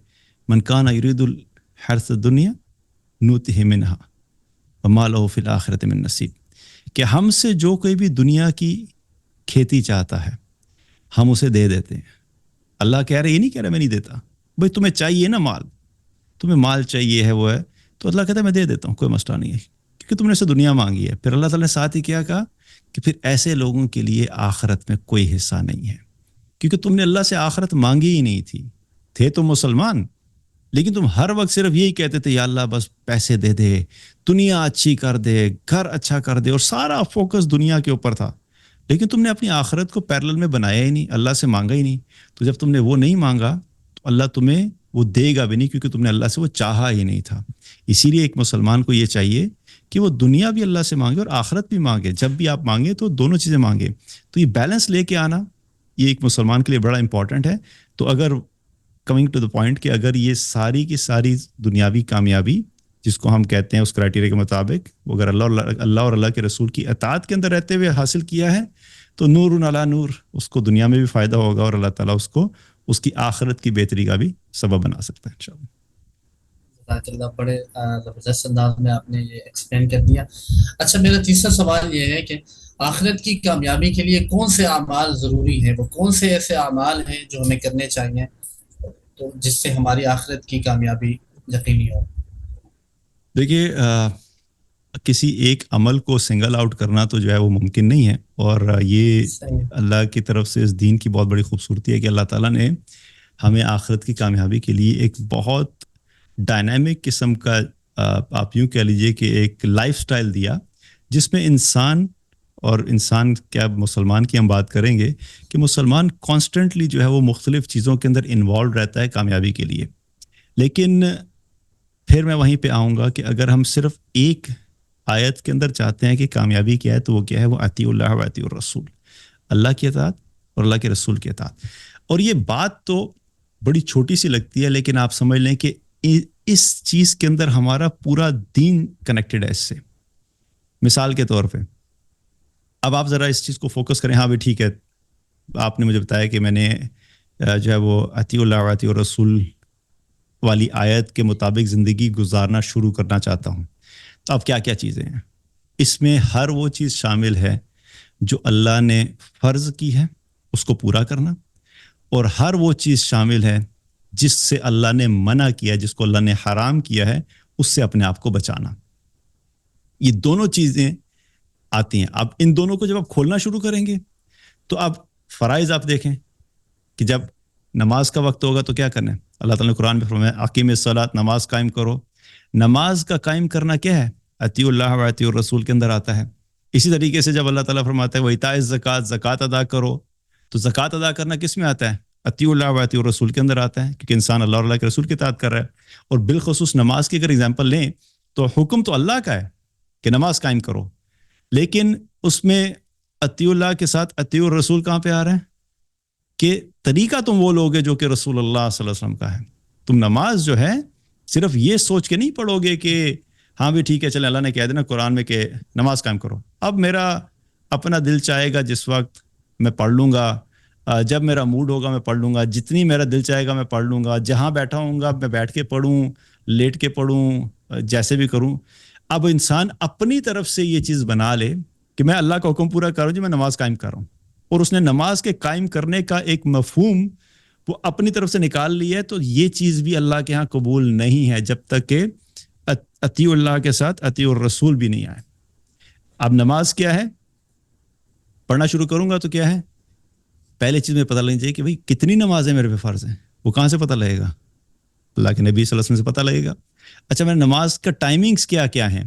من کان یرید الحرث الدنیا نؤتہ منہا وما لہ فی الآخرۃ من نصیب، کہ ہم سے جو کوئی بھی دنیا کی کھیتی چاہتا ہے ہم اسے دے دیتے ہیں. اللہ کہہ رہے، یہ نہیں کہہ رہا میں نہیں دیتا، بھائی تمہیں چاہیے نا مال، تمہیں مال چاہیے ہے وہ ہے، تو اللہ کہتا ہے میں دے دیتا ہوں، کوئی مسئلہ نہیں ہے، کیونکہ تم نے اسے دنیا مانگی ہے. پھر اللہ تعالیٰ نے ساتھ ہی کیا کہا کہ پھر ایسے لوگوں کے لیے آخرت میں کوئی حصہ نہیں ہے، کیونکہ تم نے اللہ سے آخرت مانگی ہی نہیں تھے تم مسلمان، لیکن تم ہر وقت صرف یہی کہتے تھے یا اللہ بس پیسے دے دے، دنیا اچھی کر دے، گھر اچھا کر دے، اور سارا فوکس دنیا کے اوپر تھا، لیکن تم نے اپنی آخرت کو پیرلل میں بنایا ہی نہیں، اللہ سے مانگا ہی نہیں. تو جب تم نے وہ نہیں مانگا تو اللہ تمہیں وہ دے گا بھی نہیں، کیونکہ تم نے اللہ سے وہ چاہا ہی نہیں تھا. اسی لیے ایک مسلمان کو یہ چاہیے کہ وہ دنیا بھی اللہ سے مانگے اور آخرت بھی مانگے. جب بھی آپ مانگے تو دونوں چیزیں مانگے. تو یہ بیلنس لے کے آنا یہ ایک مسلمان کے لیے بڑا امپورٹنٹ ہے. تو اگر کمنگ ٹو دا پوائنٹ کہ اگر یہ ساری کی ساری دنیاوی کامیابی جس کو ہم کہتے ہیں اس کرائٹیریا کے مطابق وہ اگر اللہ اور اللہ کے رسول کی اطاعت کے اندر رہتے ہوئے حاصل کیا ہے تو نور علی نور، اس کو دنیا میں بھی فائدہ ہوگا اور اللہ تعالیٰ اس کو اس کی آخرت کی بہتری کا بھی سبب بنا سکتا ہے انشاءاللہ. جزاک اللہ، بڑے زبردست انداز میں آپ نے یہ ایکسپلین کر دیا. اچھا، میرا تیسرا سوال یہ ہے کہ آخرت کی کامیابی کے لیے کون سے اعمال ضروری ہیں، وہ کون سے ایسے اعمال ہیں جو ہمیں کرنے چاہیے تو جس سے ہماری آخرت کی کامیابی یقینی ہو؟ دیکھیے کسی ایک عمل کو سنگل آؤٹ کرنا تو جو ہے وہ ممکن نہیں ہے، اور یہ اللہ کی طرف سے اس دین کی بہت بڑی خوبصورتی ہے کہ اللہ تعالیٰ نے ہمیں آخرت کی کامیابی کے لیے ایک بہت ڈائنامک قسم کا آپ یوں کہہ لیجئے کہ ایک لائف سٹائل دیا، جس میں انسان اور انسان کیا مسلمان کی ہم بات کریں گے کہ مسلمان کانسٹنٹلی جو ہے وہ مختلف چیزوں کے اندر انوالو رہتا ہے کامیابی کے لیے. لیکن پھر میں وہیں پہ آؤں گا کہ اگر ہم صرف ایک آیت کے اندر چاہتے ہیں کہ کامیابی کیا ہے تو وہ کیا ہے، وہ اطیعوا اللہ و اطیعوا الرسول، اللہ کی اطاعت اور اللہ کے رسول کی اطاعت. اور یہ بات تو بڑی چھوٹی سی لگتی ہے، لیکن آپ سمجھ لیں کہ اس چیز کے اندر ہمارا پورا دین کنیکٹڈ ہے اس سے. مثال کے طور پہ اب آپ ذرا اس چیز کو فوکس کریں، ہاں بھی ٹھیک ہے آپ نے مجھے بتایا کہ میں نے جو ہے وہ اطیعوا اللہ و اطیعوا الرسول والی آیت کے مطابق زندگی گزارنا شروع کرنا چاہتا ہوں، تو اب کیا کیا چیزیں ہیں؟ اس میں ہر وہ چیز شامل ہے جو اللہ نے فرض کی ہے اس کو پورا کرنا، اور ہر وہ چیز شامل ہے جس سے اللہ نے منع کیا، جس کو اللہ نے حرام کیا ہے، اس سے اپنے آپ کو بچانا. یہ دونوں چیزیں آتی ہیں. اب ان دونوں کو جب آپ کھولنا شروع کریں گے تو اب فرائض آپ دیکھیں کہ جب نماز کا وقت ہوگا تو کیا کرنا ہے. اللہ تعالیٰ نے قرآن میں فرمایا اقیم الصلاۃ، نماز قائم کرو. نماز کا قائم کرنا کیا ہے؟ اطیعوا اللہ و اطیعوا الرسول کے اندر آتا ہے. اسی طریقے سے جب اللہ تعالیٰ فرماتا ہے وَإِيتَاءِ الزَّکَاۃ، زکوٰۃ ادا کرو، تو زکوٰۃ ادا کرنا کس میں آتا ہے؟ اطیعوا اللہ و اطیعوا الرسول کے اندر آتا ہے، کیونکہ انسان اللہ اور اللہ کے رسول کی اطاعت کر رہا ہے. اور بالخصوص نماز کی اگر اگزامپل لیں تو حکم تو اللہ کا ہے کہ نماز قائم کرو، لیکن اس میں اطیعوا اللہ کے ساتھ اطیعوا الرسول کہاں پہ آ رہا ہے کہ طریقہ تم وہ لوگے جو کہ رسول اللہ صلی اللہ علیہ وسلم کا ہے. تم نماز جو ہے صرف یہ سوچ کے نہیں پڑھو گے کہ ہاں بھی ٹھیک ہے چلیں اللہ نے کہہ دینا قرآن میں کہ نماز قائم کرو، اب میرا اپنا دل چاہے گا جس وقت میں پڑھ لوں گا، جب میرا موڈ ہوگا میں پڑھ لوں گا، جتنی میرا دل چاہے گا میں پڑھ لوں گا، جہاں بیٹھا ہوں گا میں بیٹھ کے پڑھوں، لیٹ کے پڑھوں، جیسے بھی کروں. اب انسان اپنی طرف سے یہ چیز بنا لے کہ میں اللہ کا حکم پورا کروں جی میں نماز قائم کر رہا ہوں، اور اس نے نماز کے قائم کرنے کا ایک مفہوم وہ اپنی طرف سے نکال لی ہے، تو یہ چیز بھی اللہ کے ہاں قبول نہیں ہے جب تک کہ اطیع اللہ کے ساتھ اطیع الرسول بھی نہیں آئے۔ اب نماز کیا ہے؟ پڑھنا شروع کروں گا تو کیا ہے؟ پہلے چیز میں پتہ لگنی چاہیے کہ بھئی کتنی نمازیں میرے پہ فرض ہیں۔ وہ کہاں سے پتہ لگے گا؟ اللہ کے نبی صلی اللہ علیہ وسلم سے پتہ لگے گا۔ اچھا، میں نماز کا ٹائمنگز کیا کیا ہیں؟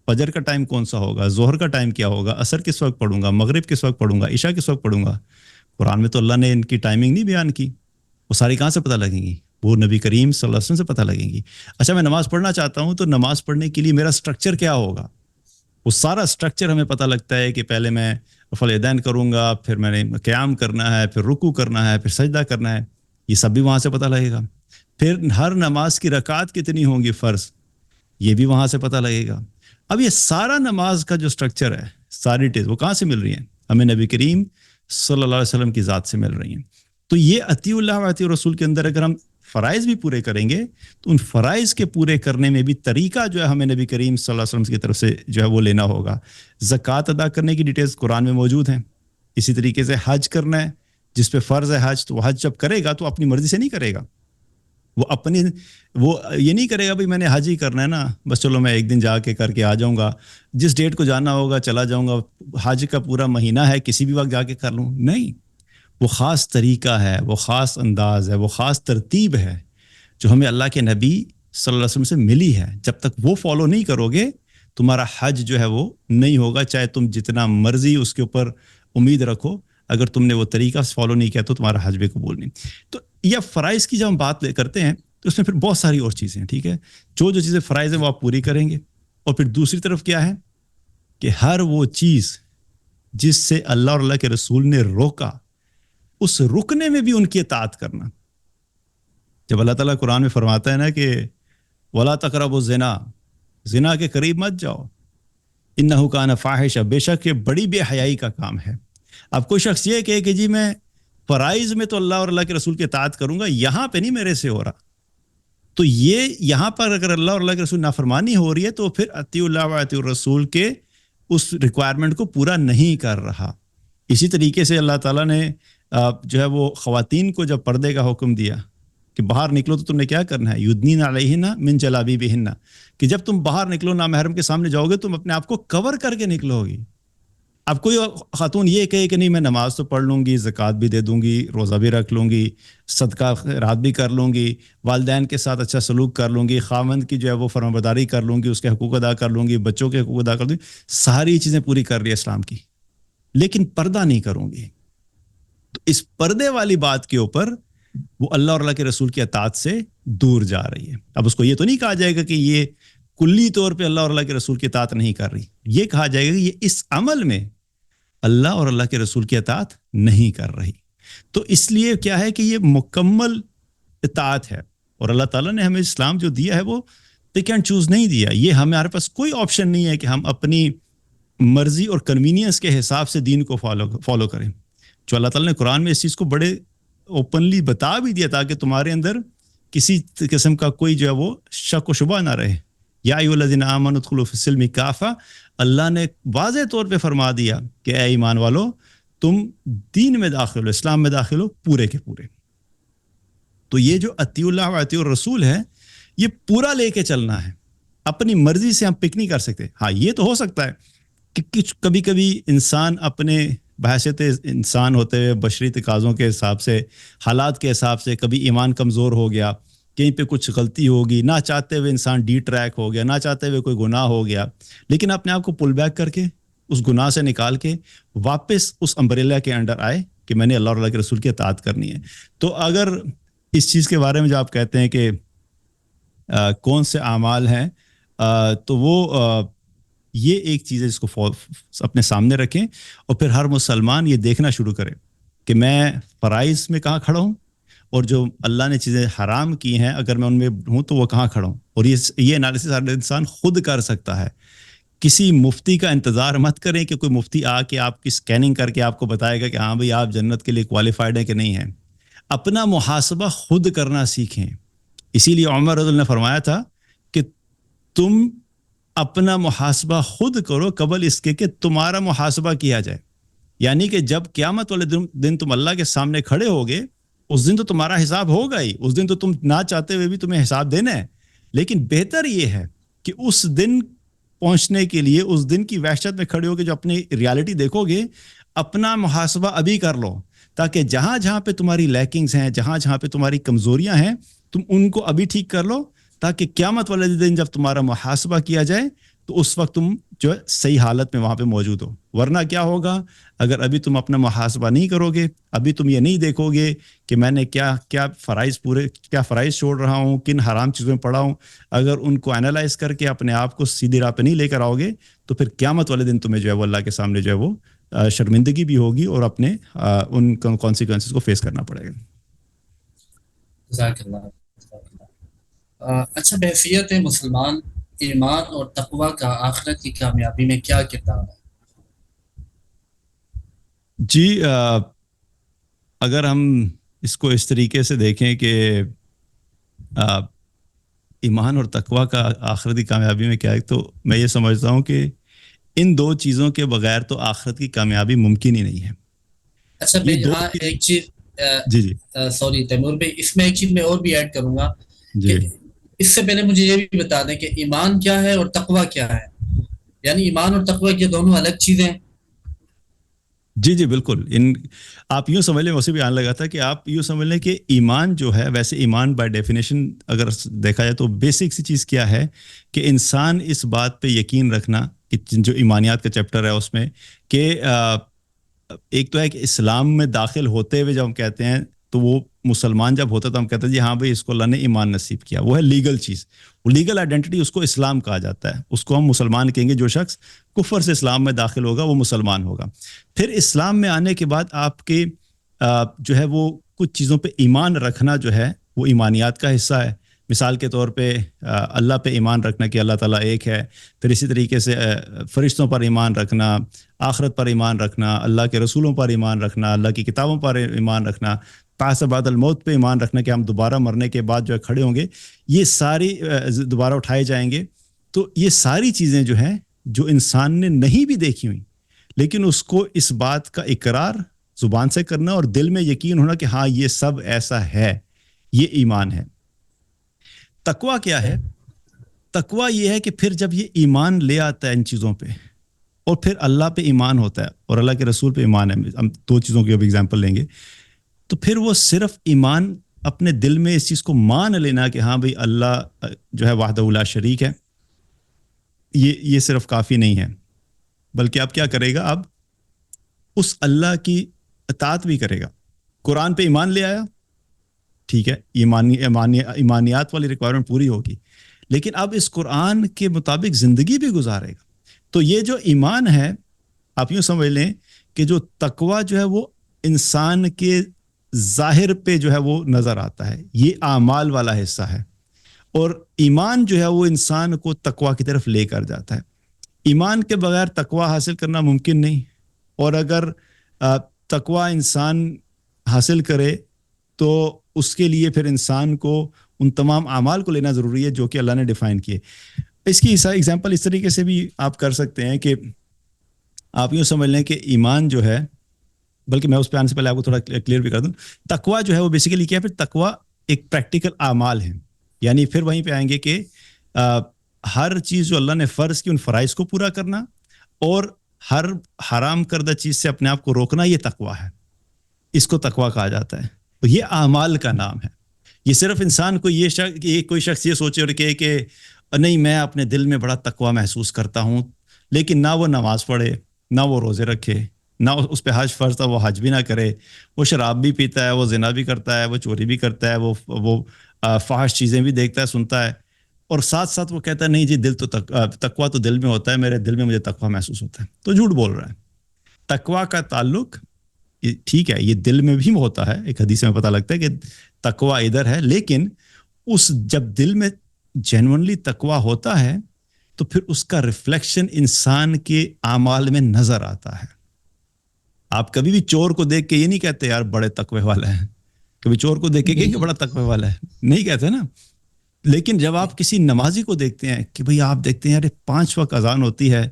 فجر کا ٹائم کون سا ہوگا؟ ظہر کا ٹائم کیا ہوگا؟ عصر کس وقت پڑھوں گا؟ مغرب کس وقت پڑھوں گا؟ عشاء کس وقت پڑھوں گا؟ قرآن میں تو اللہ نے ان کی ٹائمنگ نہیں بیان کی، وہ ساری کہاں سے پتہ لگیں گی؟ وہ نبی کریم صلی اللہ علیہ وسلم سے پتہ لگیں گی۔ اچھا، میں نماز پڑھنا چاہتا ہوں تو نماز پڑھنے کے لیے میرا سٹرکچر کیا ہوگا؟ وہ سارا سٹرکچر ہمیں پتہ لگتا ہے کہ پہلے میں رفع الیدین کروں گا، پھر میں نے قیام کرنا ہے، پھر رکوع کرنا ہے، پھر سجدہ کرنا ہے، یہ سب بھی وہاں سے پتہ لگے گا۔ پھر ہر نماز کی رکعت کتنی ہوں گی فرض، یہ بھی وہاں سے پتہ لگے گا۔ اب یہ سارا نماز کا جو سٹرکچر ہے، ساری ڈیٹیلز وہ کہاں سے مل رہی ہیں؟ ہمیں نبی کریم صلی اللہ علیہ وسلم کی ذات سے مل رہی ہیں۔ تو یہ اطیع اللہ و اطیع الرسول کے اندر اگر ہم فرائض بھی پورے کریں گے تو ان فرائض کے پورے کرنے میں بھی طریقہ جو ہے ہمیں نبی کریم صلی اللہ علیہ وسلم کی طرف سے جو ہے وہ لینا ہوگا۔ زکوٰۃ ادا کرنے کی ڈیٹیلز قرآن میں موجود ہیں۔ اسی طریقے سے حج کرنا ہے، جس پہ فرض ہے حج، تو وہ حج جب کرے گا تو اپنی مرضی سے نہیں کرے گا، وہ یہ نہیں کرے گا بھائی میں نے حج ہی کرنا ہے نا، بس چلو میں ایک دن جا کے کر کے آ جاؤں گا، جس ڈیٹ کو جانا ہوگا چلا جاؤں گا، حج کا پورا مہینہ ہے کسی بھی وقت جا کے کر لوں۔ نہیں، وہ خاص طریقہ ہے، وہ خاص انداز ہے، وہ خاص ترتیب ہے جو ہمیں اللہ کے نبی صلی اللہ علیہ وسلم سے ملی ہے۔ جب تک وہ فالو نہیں کرو گے تمہارا حج جو ہے وہ نہیں ہوگا، چاہے تم جتنا مرضی اس کے اوپر امید رکھو، اگر تم نے وہ طریقہ فالو نہیں کیا تو تمہارا حج بھی قبول نہیں۔ تو یہ فرائض کی جب ہم بات کرتے ہیں تو اس میں پھر بہت ساری اور چیزیں ہیں، ٹھیک ہے، جو چیزیں فرائض ہیں وہ آپ پوری کریں گے، اور پھر دوسری طرف کیا ہے کہ ہر وہ چیز جس سے اللہ اور اللہ کے رسول نے روکا، اس رکنے میں بھی ان کی اطاعت کرنا۔ جب اللہ تعالیٰ قرآن میں فرماتا ہے نا کہ وَلَا تَقْرَبُوا الزِّنَا، زنا کے قریب مت جاؤ، إِنَّهُ كَانَ فَاحِشًا، بے شک یہ بڑی بے حیائی کا کام ہے۔ اب کوئی شخص یہ کہے کہ جی میں فرائض میں تو اللہ اور اللہ کے رسول کی اطاعت کروں گا، یہاں پہ نہیں میرے سے ہو رہا، تو یہ یہاں پر اگر اللہ اور اللہ کے رسول نافرمانی ہو رہی ہے تو پھر اطیع اللہ و اطیع الرسول کے اس ریکوائرمنٹ کو پورا نہیں کر رہا۔ اسی طریقے سے اللہ تعالیٰ نے جو ہے وہ خواتین کو جب پردے کا حکم دیا کہ باہر نکلو تو تم نے کیا کرنا ہے، یدنین علیہن من جلابیبہن، کہ جب تم باہر نکلو نامحرم کے سامنے جاؤ گے تم اپنے آپ کو کور کر کے نکلو گی۔ اب کوئی خاتون یہ کہے کہ نہیں میں نماز تو پڑھ لوں گی، زکوٰۃ بھی دے دوں گی، روزہ بھی رکھ لوں گی، صدقہ خیرات بھی کر لوں گی، والدین کے ساتھ اچھا سلوک کر لوں گی، خاوند کی جو ہے وہ فرمانبرداری کر لوں گی، اس کے حقوق ادا کر لوں گی، بچوں کے حقوق ادا کر لوں گی، ساری چیزیں پوری کر رہی ہے اسلام کی، لیکن پردہ نہیں کروں گی، تو اس پردے والی بات کے اوپر وہ اللہ اور اللہ کے رسول کی اطاعت سے دور جا رہی ہے۔ اب اس کو یہ تو نہیں کہا جائے گا کہ یہ کلی طور پہ اللہ اور اللہ کے رسول کی اطاعت نہیں کر رہی، یہ کہا جائے گا کہ یہ اس عمل میں اللہ اور اللہ کے رسول کی اطاعت نہیں کر رہی۔ تو اس لیے کیا ہے کہ یہ مکمل اطاعت ہے، اور اللہ تعالیٰ نے ہمیں اسلام جو دیا ہے وہ پک اینڈ چوز نہیں دیا، یہ ہمارے پاس کوئی آپشن نہیں ہے کہ ہم اپنی مرضی اور کنوینئنس کے حساب سے دین کو فالو کریں۔ جو اللہ تعالیٰ نے قرآن میں اس چیز کو بڑے اوپنلی بتا بھی دیا تاکہ تمہارے اندر کسی قسم کا کوئی جو ہے وہ شک و شبہ نہ رہے۔ یا ایھا الذین آمنوا ادخلوا فی السلم کافہ، اللہ نے واضح طور پہ فرما دیا کہ اے ایمان والو تم دین میں داخل ہو، اسلام میں داخل ہو پورے کے پورے۔ تو یہ جو اطیع اللہ و اطیع الرسول ہے یہ پورا لے کے چلنا ہے، اپنی مرضی سے ہم پک نہیں کر سکتے۔ ہاں یہ تو ہو سکتا ہے کہ کبھی کبھی انسان اپنے بحیثیت انسان ہوتے ہوئے بشری تقاضوں کے حساب سے، حالات کے حساب سے کبھی ایمان کمزور ہو گیا، کہیں پہ کچھ غلطی ہوگی، نہ چاہتے ہوئے انسان ڈی ٹریک ہو گیا، نہ چاہتے ہوئے کوئی گناہ ہو گیا، لیکن اپنے آپ کو پل بیک کر کے اس گناہ سے نکال کے واپس اس امبریلا کے انڈر آئے کہ میں نے اللہ اور اللہ کے رسول کی اطاعت کرنی ہے۔ تو اگر اس چیز کے بارے میں جو آپ کہتے ہیں کہ کون سے اعمال ہیں، تو وہ یہ ایک چیز ہے جس کو اپنے سامنے رکھیں، اور پھر ہر مسلمان یہ دیکھنا شروع کرے کہ میں فرائض میں کہاں کھڑا ہوں، اور جو اللہ نے چیزیں حرام کی ہیں اگر میں ان میں ہوں تو وہ کہاں کھڑا ہوں۔ اور یہ انالیسس ہر انسان خود کر سکتا ہے، کسی مفتی کا انتظار مت کریں کہ کوئی مفتی آ کے آپ کی سکیننگ کر کے آپ کو بتائے گا کہ ہاں بھئی آپ جنت کے لیے کوالیفائڈ ہیں کہ نہیں ہیں۔ اپنا محاسبہ خود کرنا سیکھیں۔ اسی لیے عمر رضی اللہ عنہ نے فرمایا تھا کہ تم اپنا محاسبہ خود کرو قبل اس کے کہ تمہارا محاسبہ کیا جائے، یعنی کہ جب قیامت والے دن تم اللہ کے سامنے کھڑے ہوگے اس دن تو تمہارا حساب ہوگا ہی, اس دن تو تم نہ چاہتے ہوئے بھی تمہیں حساب دینا ہے. لیکن بہتر یہ ہے کہ اس دن پہنچنے کے لیے اس دن کی وحشت میں کھڑے ہو کے جو اپنی ریالٹی دیکھو گے, اپنا محاسبہ ابھی کر لو, تاکہ جہاں جہاں پہ تمہاری لیکنگز ہیں, جہاں جہاں پہ تمہاری کمزوریاں ہیں, تم ان کو ابھی ٹھیک کر لو, تاکہ قیامت والے دن جب تمہارا محاسبہ کیا جائے تو اس وقت تم جو ہے صحیح حالت میں وہاں پہ موجود ہو. ورنہ کیا ہوگا, اگر ابھی تم اپنا محاسبہ نہیں کرو گے, ابھی تم یہ نہیں دیکھو گے کہ میں نے کیا فرائض چھوڑ رہا ہوں, کن حرام چیزوں میں پڑا ہوں, اگر ان کو اینالائز کر کے اپنے آپ کو سیدھی راہ پہ نہیں لے کر آؤ گے, تو پھر قیامت والے دن تمہیں جو ہے وہ اللہ کے سامنے جو ہے وہ شرمندگی بھی ہوگی اور اپنے ان کانسیکوینسز کو فیس کرنا پڑے گا. جزاک اللہ. اچھا, بحیثیت مسلمان ایمان اور تقوی کا آخرت کی کامیابی میں کیا کردار ہے؟ جی, اگر ہم اس کو اس طریقے سے دیکھیں کہ ایمان اور تقوی کا آخرت کی کامیابی میں کیا ہے, تو میں یہ سمجھتا ہوں کہ ان دو چیزوں کے بغیر تو آخرت کی کامیابی ممکن ہی نہیں ہے. اچھا میں یہاں ایک چیز جی جی سوری تیمور بھائی, اس میں ایک چیز میں اور بھی ایڈ کروں گا کہ جی اس سے پہلے مجھے یہ بھی بتا دیں کہ ایمان کیا ہے اور تقوی کیا ہے. یعنی ایمان اور تقوی یہ دونوں الگ چیزیں ہیں؟ جی جی بالکل. آپ یوں سمجھ لیں, ویسے بھی آنے لگا تھا کہ آپ یوں سمجھ لیں کہ ایمان جو ہے, ویسے ایمان بائی ڈیفینیشن اگر دیکھا جائے تو بیسک سی چیز کیا ہے کہ انسان اس بات پہ یقین رکھنا کہ جو ایمانیات کا چیپٹر ہے اس میں, کہ ایک تو ہے کہ اسلام میں داخل ہوتے ہوئے جب ہم کہتے ہیں تو وہ مسلمان جب ہوتا ہے تو ہم کہتے ہیں جی ہاں بھائی اس کو اللہ نے ایمان نصیب کیا, وہ ہے لیگل چیز, وہ لیگل آئیڈینٹی, اس کو اسلام کہا جاتا ہے, اس کو ہم مسلمان کہیں گے. جو شخص کفر سے اسلام میں داخل ہوگا وہ مسلمان ہوگا. پھر اسلام میں آنے کے بعد آپ کے جو ہے وہ کچھ چیزوں پہ ایمان رکھنا جو ہے وہ ایمانیات کا حصہ ہے. مثال کے طور پہ اللہ پہ ایمان رکھنا کہ اللہ تعالیٰ ایک ہے, پھر اسی طریقے سے فرشتوں پر ایمان رکھنا, آخرت پر ایمان رکھنا, اللہ کے رسولوں پر ایمان رکھنا, اللہ کی کتابوں پر ایمان رکھنا, بعث بعد الموت پہ ایمان رکھنا کہ ہم دوبارہ مرنے کے بعد جو ہے کھڑے ہوں گے, یہ ساری دوبارہ اٹھائے جائیں گے. تو یہ ساری چیزیں جو ہیں جو انسان نے نہیں بھی دیکھی ہوئی, لیکن اس کو اس بات کا اقرار زبان سے کرنا اور دل میں یقین ہونا کہ ہاں یہ سب ایسا ہے, یہ ایمان ہے. تقویٰ کیا ہے؟ تقویٰ یہ ہے کہ پھر جب یہ ایمان لے آتا ہے ان چیزوں پہ, اور پھر اللہ پہ ایمان ہوتا ہے اور اللہ کے رسول پہ ایمان ہے, ہم دو چیزوں کی اب ایگزامپل لیں گے, تو پھر وہ صرف ایمان اپنے دل میں اس چیز کو مان لینا کہ ہاں بھئی اللہ جو ہے وحدہ لا شریک ہے, یہ صرف کافی نہیں ہے, بلکہ اب کیا کرے گا, اب اس اللہ کی اطاعت بھی کرے گا. قرآن پہ ایمان لے آیا, ٹھیک ہے, ایمانیات والی ریکوائرمنٹ پوری ہوگی, لیکن اب اس قرآن کے مطابق زندگی بھی گزارے گا. تو یہ جو ایمان ہے, آپ یوں سمجھ لیں کہ جو تقویٰ جو ہے وہ انسان کے ظاہر پہ جو ہے وہ نظر آتا ہے, یہ اعمال والا حصہ ہے, اور ایمان جو ہے وہ انسان کو تقویٰ کی طرف لے کر جاتا ہے. ایمان کے بغیر تقویٰ حاصل کرنا ممکن نہیں, اور اگر تقویٰ انسان حاصل کرے تو اس کے لیے پھر انسان کو ان تمام اعمال کو لینا ضروری ہے جو کہ اللہ نے ڈیفائن کیے. اس کی ایگزامپل اس طریقے سے بھی آپ کر سکتے ہیں کہ آپ یوں سمجھ لیں کہ ایمان جو ہے, بلکہ میں اس پہ آنے سے پہلے آپ کو تھوڑا کلیئر بھی کر دوں, تقویٰ جو ہے وہ بیسیکلی کیا ہے, پھر تقویٰ ایک پریکٹیکل اعمال ہے. یعنی پھر وہیں پہ آئیں گے کہ ہر چیز جو اللہ نے فرض کی ان فرائض کو پورا کرنا, اور ہر حرام کردہ چیز سے اپنے آپ کو روکنا, یہ تقویٰ ہے. اس کو تقویٰ کہا جاتا ہے. تو یہ اعمال کا نام ہے. یہ صرف انسان کو کوئی شخص یہ سوچے اور کہے کہ نہیں میں اپنے دل میں بڑا تقویٰ محسوس کرتا ہوں, لیکن نہ وہ نماز پڑھے, نہ وہ روزے رکھے, نہ اس پہ حج فرض تھا وہ حج بھی نہ کرے, وہ شراب بھی پیتا ہے, وہ زنا بھی کرتا ہے, وہ چوری بھی کرتا ہے, وہ فحش چیزیں بھی دیکھتا ہے, سنتا ہے, اور ساتھ ساتھ وہ کہتا ہے نہیں جی دل تو تقویٰ تو دل میں ہوتا ہے, میرے دل میں مجھے تقویٰ محسوس ہوتا ہے, تو جھوٹ بول رہا ہے. تقویٰ کا تعلق ٹھیک ہے یہ دل میں بھی ہوتا ہے, ایک حدیث میں پتہ لگتا ہے کہ تقویٰ ادھر ہے, لیکن جب دل میں جینونلی تقویٰ ہوتا ہے تو پھر اس کا ریفلیکشن انسان کے اعمال میں نظر آتا ہے. آپ کبھی بھی چور کو دیکھ کے یہ نہیں کہتے یار بڑے تقوی والا ہے, کبھی چور کو دیکھ کے کہ بڑا تقوی والا ہے نہیں کہتے نا. لیکن جب آپ کسی نمازی کو دیکھتے ہیں کہ بھئی آپ دیکھتے ہیں یار 5 وقت اذان ہوتی ہے,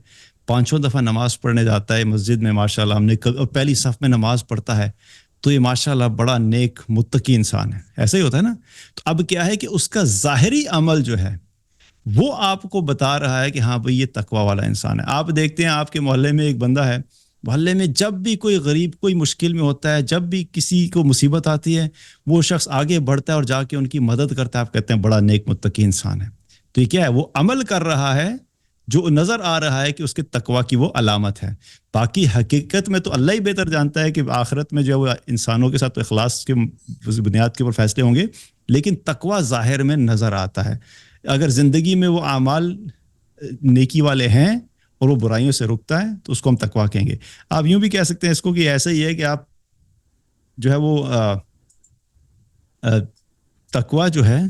5 دفعہ نماز پڑھنے جاتا ہے مسجد میں ماشاءاللہ, ہم نے پہلی صف میں نماز پڑھتا ہے, تو یہ ماشاءاللہ بڑا نیک متقی انسان ہے. ایسا ہی ہوتا ہے نا. تو اب کیا ہے کہ اس کا ظاہری عمل جو ہے وہ آپ کو بتا رہا ہے کہ ہاں بھئی یہ تقوی والا انسان ہے. آپ دیکھتے ہیں آپ کے محلے میں ایک بندہ ہے, محلے میں جب بھی کوئی غریب کوئی مشکل میں ہوتا ہے, جب بھی کسی کو مصیبت آتی ہے, وہ شخص آگے بڑھتا ہے اور جا کے ان کی مدد کرتا ہے. آپ کہتے ہیں بڑا نیک متقی انسان ہے. تو یہ کیا ہے, وہ عمل کر رہا ہے جو نظر آ رہا ہے کہ اس کے تقوی کی وہ علامت ہے. باقی حقیقت میں تو اللہ ہی بہتر جانتا ہے کہ آخرت میں جو ہے وہ انسانوں کے ساتھ تو اخلاص کے بنیاد کے اوپر فیصلے ہوں گے, لیکن تقوی ظاہر میں نظر آتا ہے. اگر زندگی میں وہ اعمال نیکی والے ہیں اور وہ برائیوں سے رکتا ہے تو اس کو ہم تقوی کہیں گے. آپ یوں بھی کہہ سکتے ہیں اس کو کہ ایسا ہی ہے کہ آپ جو ہے وہ تقوی جو ہے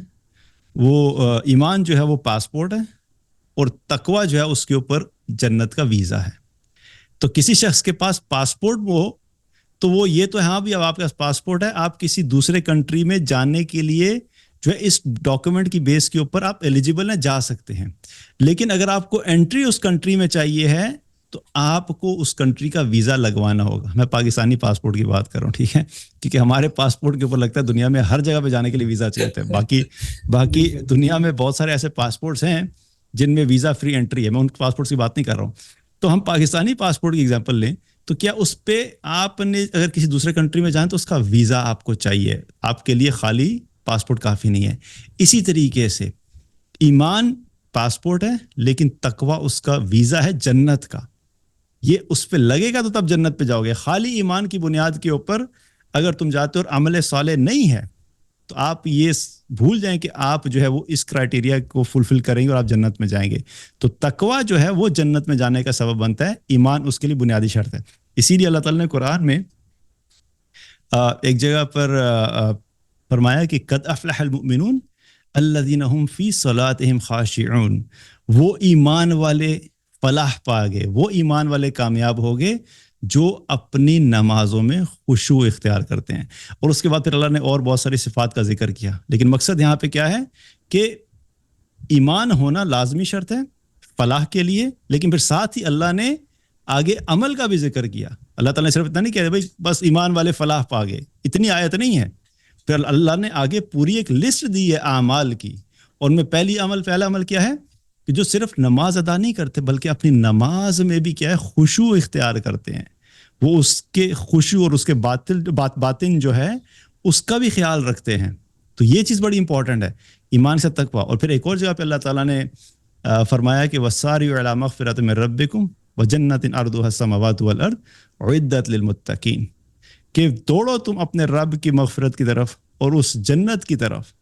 وہ ایمان جو ہے وہ پاسپورٹ ہے, اور تقوی جو ہے اس کے اوپر جنت کا ویزا ہے. تو کسی شخص کے پاس پاسپورٹ ہو تو وہ یہ تو ہاں بھی اب آپ کے پاس پاسپورٹ ہے, آپ کسی دوسرے کنٹری میں جانے کے لیے جو ہے اس ڈاکومنٹ کی بیس کے اوپر آپ ایلیجیبل ہیں, جا سکتے ہیں. لیکن اگر آپ کو انٹری اس کنٹری میں چاہیے ہے تو آپ کو اس کنٹری کا ویزا لگوانا ہوگا. میں پاکستانی پاسپورٹ کی بات کر رہا ہوں, ٹھیک ہے, کیونکہ ہمارے پاسپورٹ کے اوپر لگتا ہے دنیا میں ہر جگہ پہ جانے کے لیے ویزا چاہیے ہوتا ہے. باقی دنیا میں بہت سارے ایسے پاسپورٹس ہیں جن میں ویزا فری انٹری ہے. میں ان پاسپورٹس کی بات نہیں کر رہا ہوں. تو ہم پاکستانی پاسپورٹ کی ایگزامپل لیں تو کیا اس پہ آپ نے اگر کسی دوسرے کنٹری میں جائیں تو اس کا ویزا آپ کو چاہیے, آپ کے لیے خالی پاسپورٹ کافی نہیں ہے. اسی طریقے سے ایمان پاسپورٹ ہے لیکن تقوی اس کا ویزا ہے جنت کا. یہ اس پہ لگے گا تو تب جنت پہ جاؤ گے. خالی ایمان کی بنیاد کے اوپر اگر تم جاتے ہو اور عمل صالح نہیں ہے تو آپ یہ بھول جائیں کہ آپ جو ہے وہ اس کرائٹیریا کو فلفل کریں گے اور آپ جنت میں جائیں گے. تو تقوی جو ہے وہ جنت میں جانے کا سبب بنتا ہے, ایمان اس کے لیے بنیادی شرط ہے. اسی لیے اللہ تعالیٰ نے قرآن میں ایک جگہ پر فرمایا کہ قد افلح المؤمنون الذین هم فی صلاتهم خاشعون. وہ ایمان والے فلاح پا گئے, وہ ایمان والے کامیاب ہو گئے جو اپنی نمازوں میں خشوع اختیار کرتے ہیں. اور اس کے بعد پھر اللہ نے اور بہت ساری صفات کا ذکر کیا, لیکن مقصد یہاں پہ کیا ہے کہ ایمان ہونا لازمی شرط ہے فلاح کے لیے, لیکن پھر ساتھ ہی اللہ نے آگے عمل کا بھی ذکر کیا. اللہ تعالیٰ نے صرف اتنا نہیں کہا بھائی بس ایمان والے فلاح پا گئے, اتنی آیت نہیں ہے. پھر اللہ نے آگے پوری ایک لسٹ دی ہے اعمال کی, اور ان میں پہلا عمل کیا ہے کہ جو صرف نماز ادا نہیں کرتے بلکہ اپنی نماز میں بھی کیا ہے خشوع اختیار کرتے ہیں. وہ اس کے خشوع اور اس کے باطن جو ہے اس کا بھی خیال رکھتے ہیں. تو یہ چیز بڑی امپورٹنٹ ہے, ایمان سے تقویٰ. اور پھر ایک اور جگہ پہ اللہ تعالیٰ نے فرمایا کہ وَسَارِعُوا إِلَىٰ مَغْفِرَةٍ مِّن رَّبِّكُمْ وَجَنَّةٍ عَرْضُهَا السَّمَاوَاتُ وَالْأَرْضُ أُعِدَّتْ لِلْمُتَّقِينَ. کہ دوڑو تم اپنے رب کی مغفرت کی طرف اور اس جنت کی طرف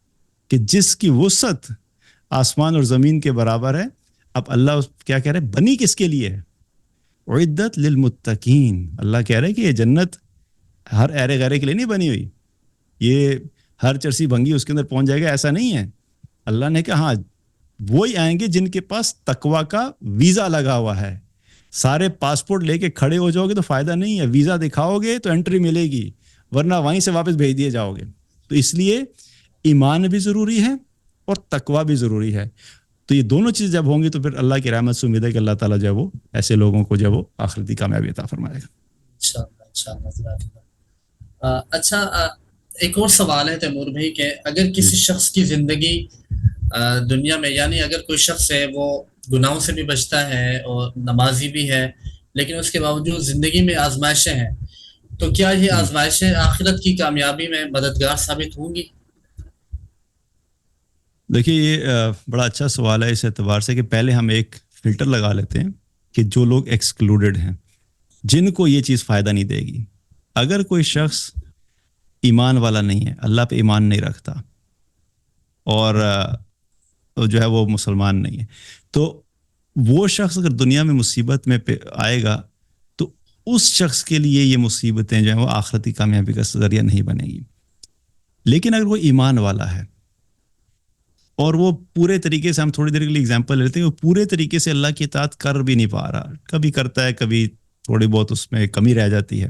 کہ جس کی وسعت آسمان اور زمین کے برابر ہے. اب اللہ کیا کہہ رہے ہیں, بنی کس کے لیے ہے؟ اعدت للمتقین. اللہ کہہ رہے ہیں کہ یہ جنت ہر ایرے غیرے کے لیے نہیں بنی ہوئی, یہ ہر چرسی بھنگی اس کے اندر پہنچ جائے گا, ایسا نہیں ہے. اللہ نے کہا ہاں وہی آئیں گے جن کے پاس تقوی کا ویزا لگا ہوا ہے. سارے پاسپورٹ لے کے کھڑے ہو جاؤ گے تو فائدہ نہیں ہے, ویزا دکھاؤ گے تو انٹری ملے گی, ورنہ وہیں سے واپس بھیج دیے جاؤ گے. تو اس لیے ایمان بھی ضروری ہے اور تقوی بھی ضروری ہے. تو یہ دونوں چیز جب ہوں گی تو پھر اللہ کی رحمت سے امید ہے کہ اللہ تعالیٰ جو ہے وہ ایسے لوگوں کو جو ہے وہ آخرتی کامیابی عطا فرمائے گا. انشاءاللہ. اچھا, ایک اور سوال ہے تیمور بھائی کہ اگر کسی شخص کی زندگی دنیا میں, یعنی اگر کوئی شخص ہے وہ گناہوں سے بھی بچتا ہے اور نمازی بھی ہے, لیکن اس کے باوجود زندگی میں آزمائشیں ہیں, تو کیا یہ آزمائشیں آخرت کی کامیابی میں مددگار ثابت ہوں گی؟ دیکھیے یہ بڑا اچھا سوال ہے اس اعتبار سے کہ پہلے ہم ایک فلٹر لگا لیتے ہیں کہ جو لوگ ایکسکلوڈڈ ہیں, جن کو یہ چیز فائدہ نہیں دے گی. اگر کوئی شخص ایمان والا نہیں ہے, اللہ پہ ایمان نہیں رکھتا اور جو ہے وہ مسلمان نہیں ہے, تو وہ شخص اگر دنیا میں مصیبت میں آئے گا تو اس شخص کے لیے یہ مصیبتیں جو ہیں وہ آخرتی کامیابی کا ذریعہ نہیں بنے گی. لیکن اگر وہ ایمان والا ہے اور وہ پورے طریقے سے, ہم تھوڑی دیر کے لیے اگزامپل لیتے ہیں, وہ پورے طریقے سے اللہ کی اطاعت کر بھی نہیں پا رہا, کبھی کرتا ہے کبھی تھوڑی بہت اس میں کمی رہ جاتی ہے,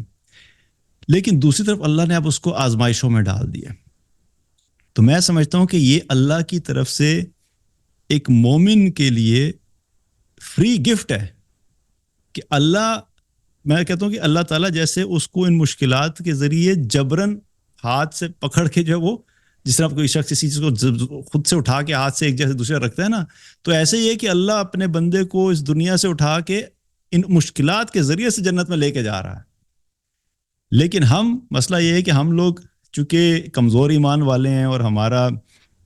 لیکن دوسری طرف اللہ نے اب اس کو آزمائشوں میں ڈال دیا. تو میں سمجھتا ہوں کہ یہ اللہ کی طرف سے ایک مومن کے لیے فری گفٹ ہے کہ اللہ میں کہتا ہوں کہ اللہ تعالیٰ جیسے اس کو ان مشکلات کے ذریعے جبرن ہاتھ سے پکڑ کے جو وہ جس طرح کوئی شخص کسی چیز کو خود سے اٹھا کے ہاتھ سے ایک جیسے دوسرے رکھتا ہے نا، تو ایسے ہی ہے کہ اللہ اپنے بندے کو اس دنیا سے اٹھا کے ان مشکلات کے ذریعے سے جنت میں لے کے جا رہا ہے. لیکن مسئلہ یہ ہے کہ ہم لوگ چونکہ کمزور ایمان والے ہیں اور ہمارا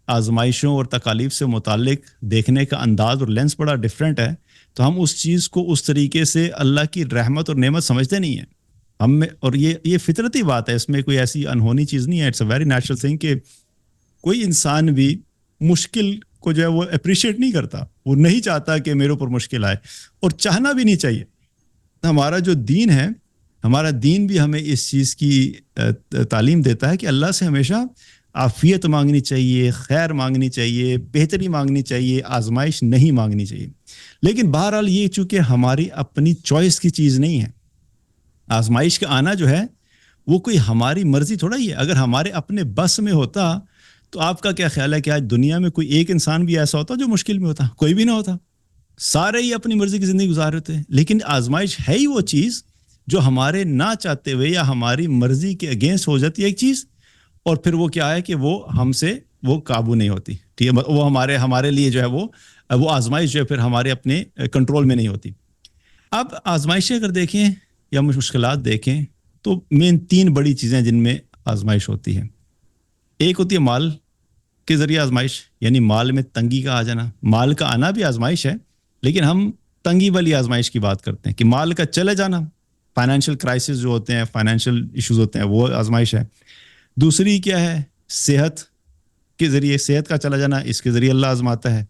آزمائشوں اور تکالیف سے متعلق دیکھنے کا انداز اور لینس بڑا ڈفرینٹ ہے، تو ہم اس چیز کو اس طریقے سے اللہ کی رحمت اور نعمت سمجھتے نہیں ہیں ہم میں. اور یہ فطرتی بات ہے، اس میں کوئی ایسی انہونی چیز نہیں ہے. It's a very natural thing کہ کوئی انسان بھی مشکل کو جو ہے وہ اپریشیٹ نہیں کرتا، وہ نہیں چاہتا کہ میرے اوپر مشکل آئے، اور چاہنا بھی نہیں چاہیے. ہمارا جو دین ہے، ہمارا دین بھی ہمیں اس چیز کی تعلیم دیتا ہے کہ اللہ سے ہمیشہ عافیت مانگنی چاہیے، خیر مانگنی چاہیے، بہتری مانگنی چاہیے، آزمائش نہیں مانگنی چاہیے. لیکن بہرحال یہ چونکہ ہماری اپنی چوائس کی چیز نہیں ہے، آزمائش کا آنا جو ہے وہ کوئی ہماری مرضی تھوڑا ہی ہے. اگر ہمارے اپنے بس میں ہوتا تو آپ کا کیا خیال ہے کہ آج دنیا میں کوئی ایک انسان بھی ایسا ہوتا جو مشکل میں ہوتا؟ کوئی بھی نہ ہوتا، سارے ہی اپنی مرضی کی زندگی گزار رہے تھے. لیکن آزمائش ہے ہی وہ چیز جو ہمارے نہ چاہتے ہوئے یا ہماری مرضی کے اگینسٹ ہو جاتی ہے ایک چیز، اور پھر وہ کیا ہے کہ وہ ہم سے وہ قابو نہیں ہوتی. ٹھیک ہے، وہ ہمارے لیے جو ہے وہ آزمائش جو ہے پھر ہمارے اپنے کنٹرول میں نہیں ہوتی. اب آزمائشیں اگر دیکھیں یا مشکلات دیکھیں تو مین 3 بڑی چیزیں جن میں آزمائش ہوتی ہے. ایک ہوتی ہے مال کے ذریعے آزمائش، یعنی مال میں تنگی کا آ جانا. مال کا آنا بھی آزمائش ہے، لیکن ہم تنگی والی آزمائش کی بات کرتے ہیں کہ مال کا چلے جانا، فائنینشیل کرائسس جو ہوتے ہیں، فائنینشیل ایشوز ہوتے ہیں، وہ آزمائش ہے. دوسری کیا ہے؟ صحت کے ذریعے، صحت کا چلا جانا، اس کے ذریعے اللہ آزماتا ہے.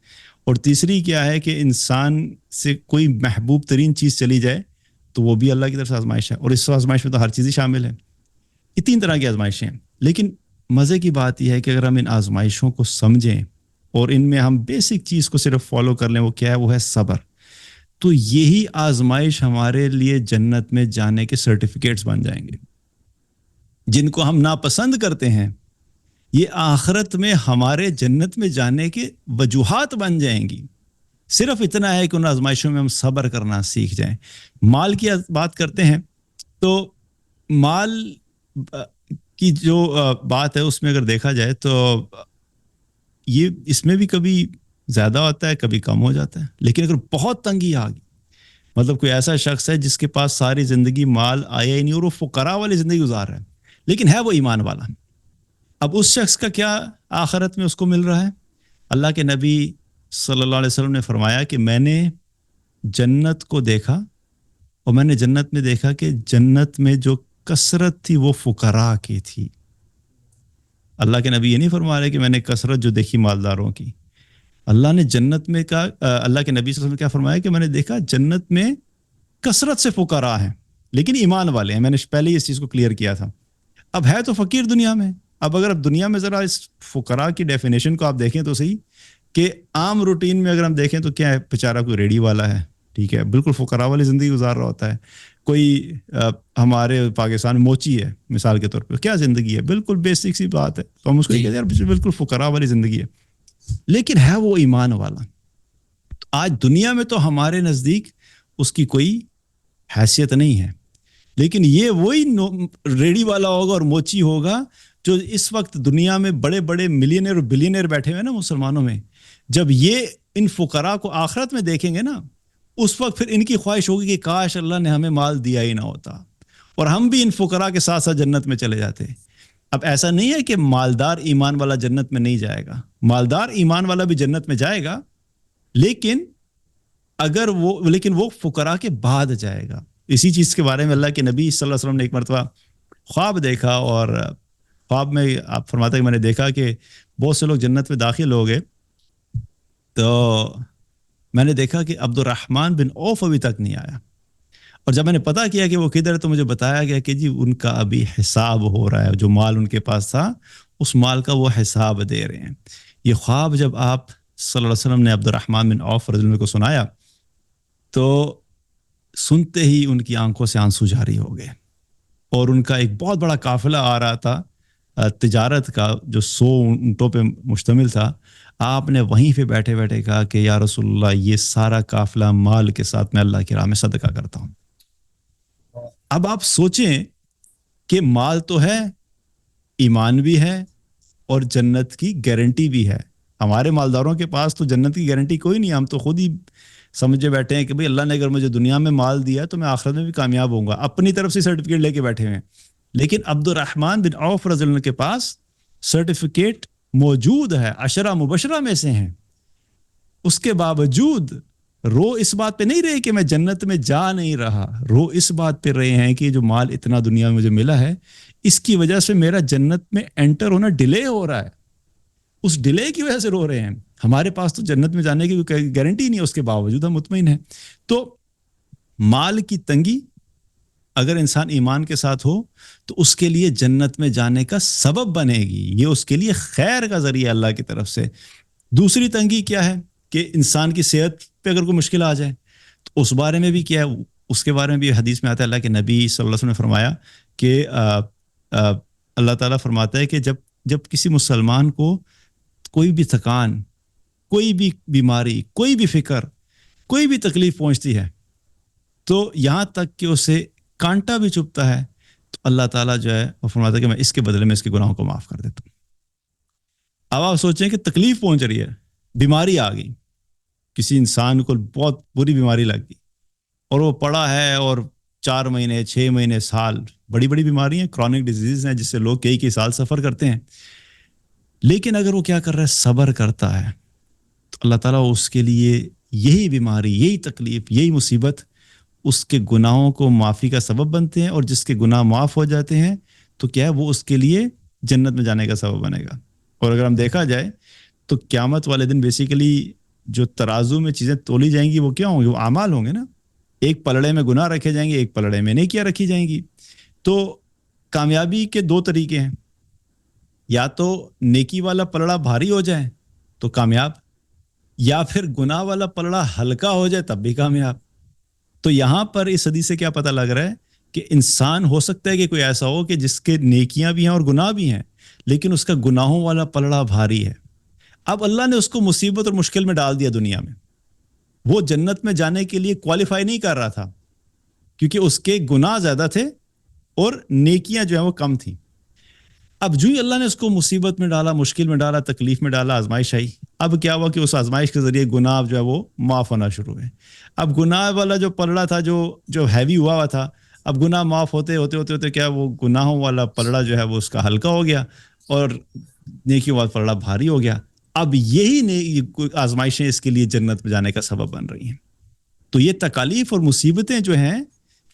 اور تیسری کیا ہے کہ انسان سے کوئی محبوب ترین چیز چلی جائے تو وہ بھی اللہ کی طرف سے آزمائش ہے. اور اس آزمائش میں تو ہر چیز ہی شامل ہے. یہ 3 طرح کی آزمائشیں ہیں. لیکن مزے کی بات یہ ہے کہ اگر ہم ان آزمائشوں کو سمجھیں اور ان میں ہم بیسک چیز کو صرف فالو کر لیں، وہ کیا ہے؟ وہ ہے صبر. تو یہی آزمائش ہمارے لیے جنت میں جانے کے سرٹیفکیٹس بن جائیں گے. جن کو ہم ناپسند کرتے ہیں، یہ آخرت میں ہمارے جنت میں جانے کے وجوہات بن جائیں گی. صرف اتنا ہے کہ ان آزمائشوں میں ہم صبر کرنا سیکھ جائیں. مال کی بات کرتے ہیں تو مال کی جو بات ہے اس میں اگر دیکھا جائے تو یہ اس میں بھی کبھی زیادہ ہوتا ہے، کبھی کم ہو جاتا ہے. لیکن اگر بہت تنگی آ گئی، مطلب کوئی ایسا شخص ہے جس کے پاس ساری زندگی مال آیا ہی نہیں اور وہ فقراء والی زندگی گزار رہا ہے، لیکن ہے وہ ایمان والا، اب اس شخص کا کیا آخرت میں اس کو مل رہا ہے؟ اللہ کے نبی صلی اللہ علیہ وسلم نے فرمایا کہ میں نے جنت کو دیکھا، اور میں نے جنت میں دیکھا کہ جنت میں جو کثرت تھی وہ فقراء کی تھی. اللہ کے نبی یہ نہیں فرما رہے کہ میں نے کثرت جو دیکھی مالداروں کی. اللہ نے جنت میں کا اللہ کے نبی صلی اللہ علیہ وسلم نے کیا فرمایا کہ میں نے دیکھا جنت میں کثرت سے فقراء ہیں لیکن ایمان والے ہیں. میں نے پہلے اس چیز کو کلیئر کیا تھا. اب ہے تو فقیر دنیا میں. اب اگر اب دنیا میں ذرا اس فقراء کی ڈیفینیشن کو آپ دیکھیں تو صحیح کہ عام روٹین میں اگر ہم دیکھیں تو کیا ہے؟ بیچارہ کوئی ریڑھی والا ہے، ٹھیک ہے، بالکل فقراء والی زندگی گزار رہا ہوتا ہے. کوئی ہمارے پاکستان میں موچی ہے مثال کے طور پہ، کیا زندگی ہے؟ بالکل بیسک سی بات ہے، تو ہم اس کو کہتے ہیں یار بالکل فقراء والی زندگی ہے، لیکن ہے وہ ایمان والا. آج دنیا میں تو ہمارے نزدیک اس کی کوئی حیثیت نہیں ہے، لیکن یہ وہی ریڑھی والا ہوگا اور موچی ہوگا جو اس وقت دنیا میں بڑے بڑے ملینئر اور بلینئر بیٹھے ہوئے نا مسلمانوں میں. جب یہ ان فقراء کو آخرت میں دیکھیں گے نا، اس وقت پھر ان کی خواہش ہوگی کہ کاش اللہ نے ہمیں مال دیا ہی نہ ہوتا اور ہم بھی ان فقراء کے ساتھ ساتھ جنت میں چلے جاتے. اب ایسا نہیں ہے کہ مالدار ایمان والا جنت میں نہیں جائے گا، مالدار ایمان والا بھی جنت میں جائے گا، لیکن وہ فقراء کے بعد جائے گا. اسی چیز کے بارے میں اللہ کے نبی صلی اللہ علیہ وسلم نے ایک مرتبہ خواب دیکھا، اور خواب میں آپ فرماتا ہے کہ میں نے دیکھا کہ بہت سے لوگ جنت میں داخل ہو گئے، تو میں نے دیکھا کہ عبد الرحمن بن عوف ابھی تک نہیں آیا. اور جب میں نے پتا کیا کہ وہ کدھر ہے تو مجھے بتایا گیا کہ جی ان کا ابھی حساب ہو رہا ہے، جو مال ان کے پاس تھا اس مال کا وہ حساب دے رہے ہیں. یہ خواب جب آپ صلی اللہ علیہ وسلم نے عبد الرحمن بن عوف رضی اللہ عنہ کو سنایا تو سنتے ہی ان کی آنکھوں سے آنسو جاری ہو گئے، اور ان کا ایک بہت بڑا قافلہ آ رہا تھا تجارت کا جو 100 اونٹوں پہ مشتمل تھا. آپ نے وہیں پہ بیٹھے بیٹھے کہا کہ یا رسول اللہ یہ سارا قافلہ مال کے ساتھ میں اللہ کی راہ میں صدقہ کرتا ہوں. اب آپ سوچیں کہ مال تو ہے، ایمان بھی ہے، اور جنت کی گارنٹی بھی ہے. ہمارے مالداروں کے پاس تو جنت کی گارنٹی کوئی نہیں. ہم تو خود ہی سمجھے بیٹھے ہیں کہ بھئی اللہ نے اگر مجھے دنیا میں مال دیا تو میں آخرت میں بھی کامیاب ہوں گا، اپنی طرف سے سرٹیفکیٹ لے کے بیٹھے ہوئے ہیں. لیکن عبد الرحمن بن عوف رضی اللہ عنہ کے پاس سرٹیفکیٹ موجود ہے، عشرہ مبشرہ میں سے ہیں. اس کے باوجود رو اس بات پہ نہیں رہے کہ میں جنت میں جا نہیں رہا، رو اس بات پہ رہے ہیں کہ جو مال اتنا دنیا میں مجھے ملا ہے اس کی وجہ سے میرا جنت میں انٹر ہونا ڈیلے ہو رہا ہے. اس ڈیلے کی وجہ سے رو رہے ہیں. ہمارے پاس تو جنت میں جانے کی کوئی گارنٹی نہیں ہے، اس کے باوجود ہم مطمئن ہیں. تو مال کی تنگی اگر انسان ایمان کے ساتھ ہو تو اس کے لیے جنت میں جانے کا سبب بنے گی، یہ اس کے لیے خیر کا ذریعہ اللہ کی طرف سے. دوسری تنگی کیا ہے کہ انسان کی صحت پہ اگر کوئی مشکل آ جائے تو اس بارے میں بھی کیا ہے، اس کے بارے میں بھی حدیث میں آتا ہے. اللہ کے نبی صلی اللہ علیہ وسلم نے فرمایا کہ اللہ تعالیٰ فرماتا ہے کہ جب کسی مسلمان کو کوئی بھی تھکان، کوئی بھی بیماری، کوئی بھی فکر، کوئی بھی تکلیف پہنچتی ہے تو یہاں تک کہ اسے کانٹا بھی چبھتا ہے تو اللہ تعالیٰ جو ہے وہ فرماتا ہے کہ میں اس کے بدلے میں اس کے گناہوں کو معاف کر دیتا ہوں. اب آپ سوچیں کہ تکلیف پہنچ رہی ہے، بیماری آ گئی، کسی انسان کو بہت بری بیماری لگ گئی اور وہ پڑا ہے اور 4 مہینے 6 مہینے سال، بڑی بڑی بیماری ہیں، کرونک ڈیزیز ہیں جس سے لوگ کئی سال سفر کرتے ہیں. لیکن اگر وہ کیا کر رہا ہے، صبر کرتا ہے تو اللہ تعالیٰ اس کے لیے یہی بیماری، یہی تکلیف، یہی مصیبت اس کے گناہوں کو معافی کا سبب بنتے ہیں، اور جس کے گناہ معاف ہو جاتے ہیں تو کیا ہے وہ اس کے لیے جنت میں جانے کا سبب بنے گا. اور اگر ہم دیکھا جائے تو قیامت والے دن بیسیکلی جو ترازو میں چیزیں تولی جائیں گی وہ کیا ہوں گے، وہ اعمال ہوں گے نا. ایک پلڑے میں گناہ رکھے جائیں گے، ایک پلڑے میں نیکیاں رکھی جائیں گی. تو کامیابی کے 2 طریقے ہیں، یا تو نیکی والا پلڑا بھاری ہو جائے تو کامیاب، یا پھر گناہ والا پلڑا ہلکا ہو جائے تب بھی کامیاب. تو یہاں پر اس حدیث سے کیا پتہ لگ رہا ہے کہ انسان ہو سکتا ہے کہ کوئی ایسا ہو کہ جس کے نیکیاں بھی ہیں اور گناہ بھی ہیں، لیکن اس کا گناہوں والا پلڑا بھاری ہے. اب اللہ نے اس کو مصیبت اور مشکل میں ڈال دیا دنیا میں، وہ جنت میں جانے کے لیے کوالیفائی نہیں کر رہا تھا کیونکہ اس کے گناہ زیادہ تھے اور نیکیاں جو ہیں وہ کم تھیں. اب جو ہی اللہ نے اس کو مصیبت میں ڈالا، مشکل میں ڈالا، تکلیف میں ڈالا، آزمائش آئی، اب کیا ہوا کہ اس آزمائش کے ذریعے گناہ جو ہے وہ معاف ہونا شروع ہوئے. اب گناہ والا جو پلڑا تھا جو ہیوی ہوا تھا، اب گناہ معاف ہوتے ہوتے ہوتے ہوتے کیا وہ گناہوں والا پلڑا جو ہے وہ اس کا ہلکا ہو گیا اور نیکی والا پلڑا بھاری ہو گیا. اب یہی آزمائشیں اس کے لیے جنت میں جانے کا سبب بن رہی ہیں. تو یہ تکالیف اور مصیبتیں جو ہیں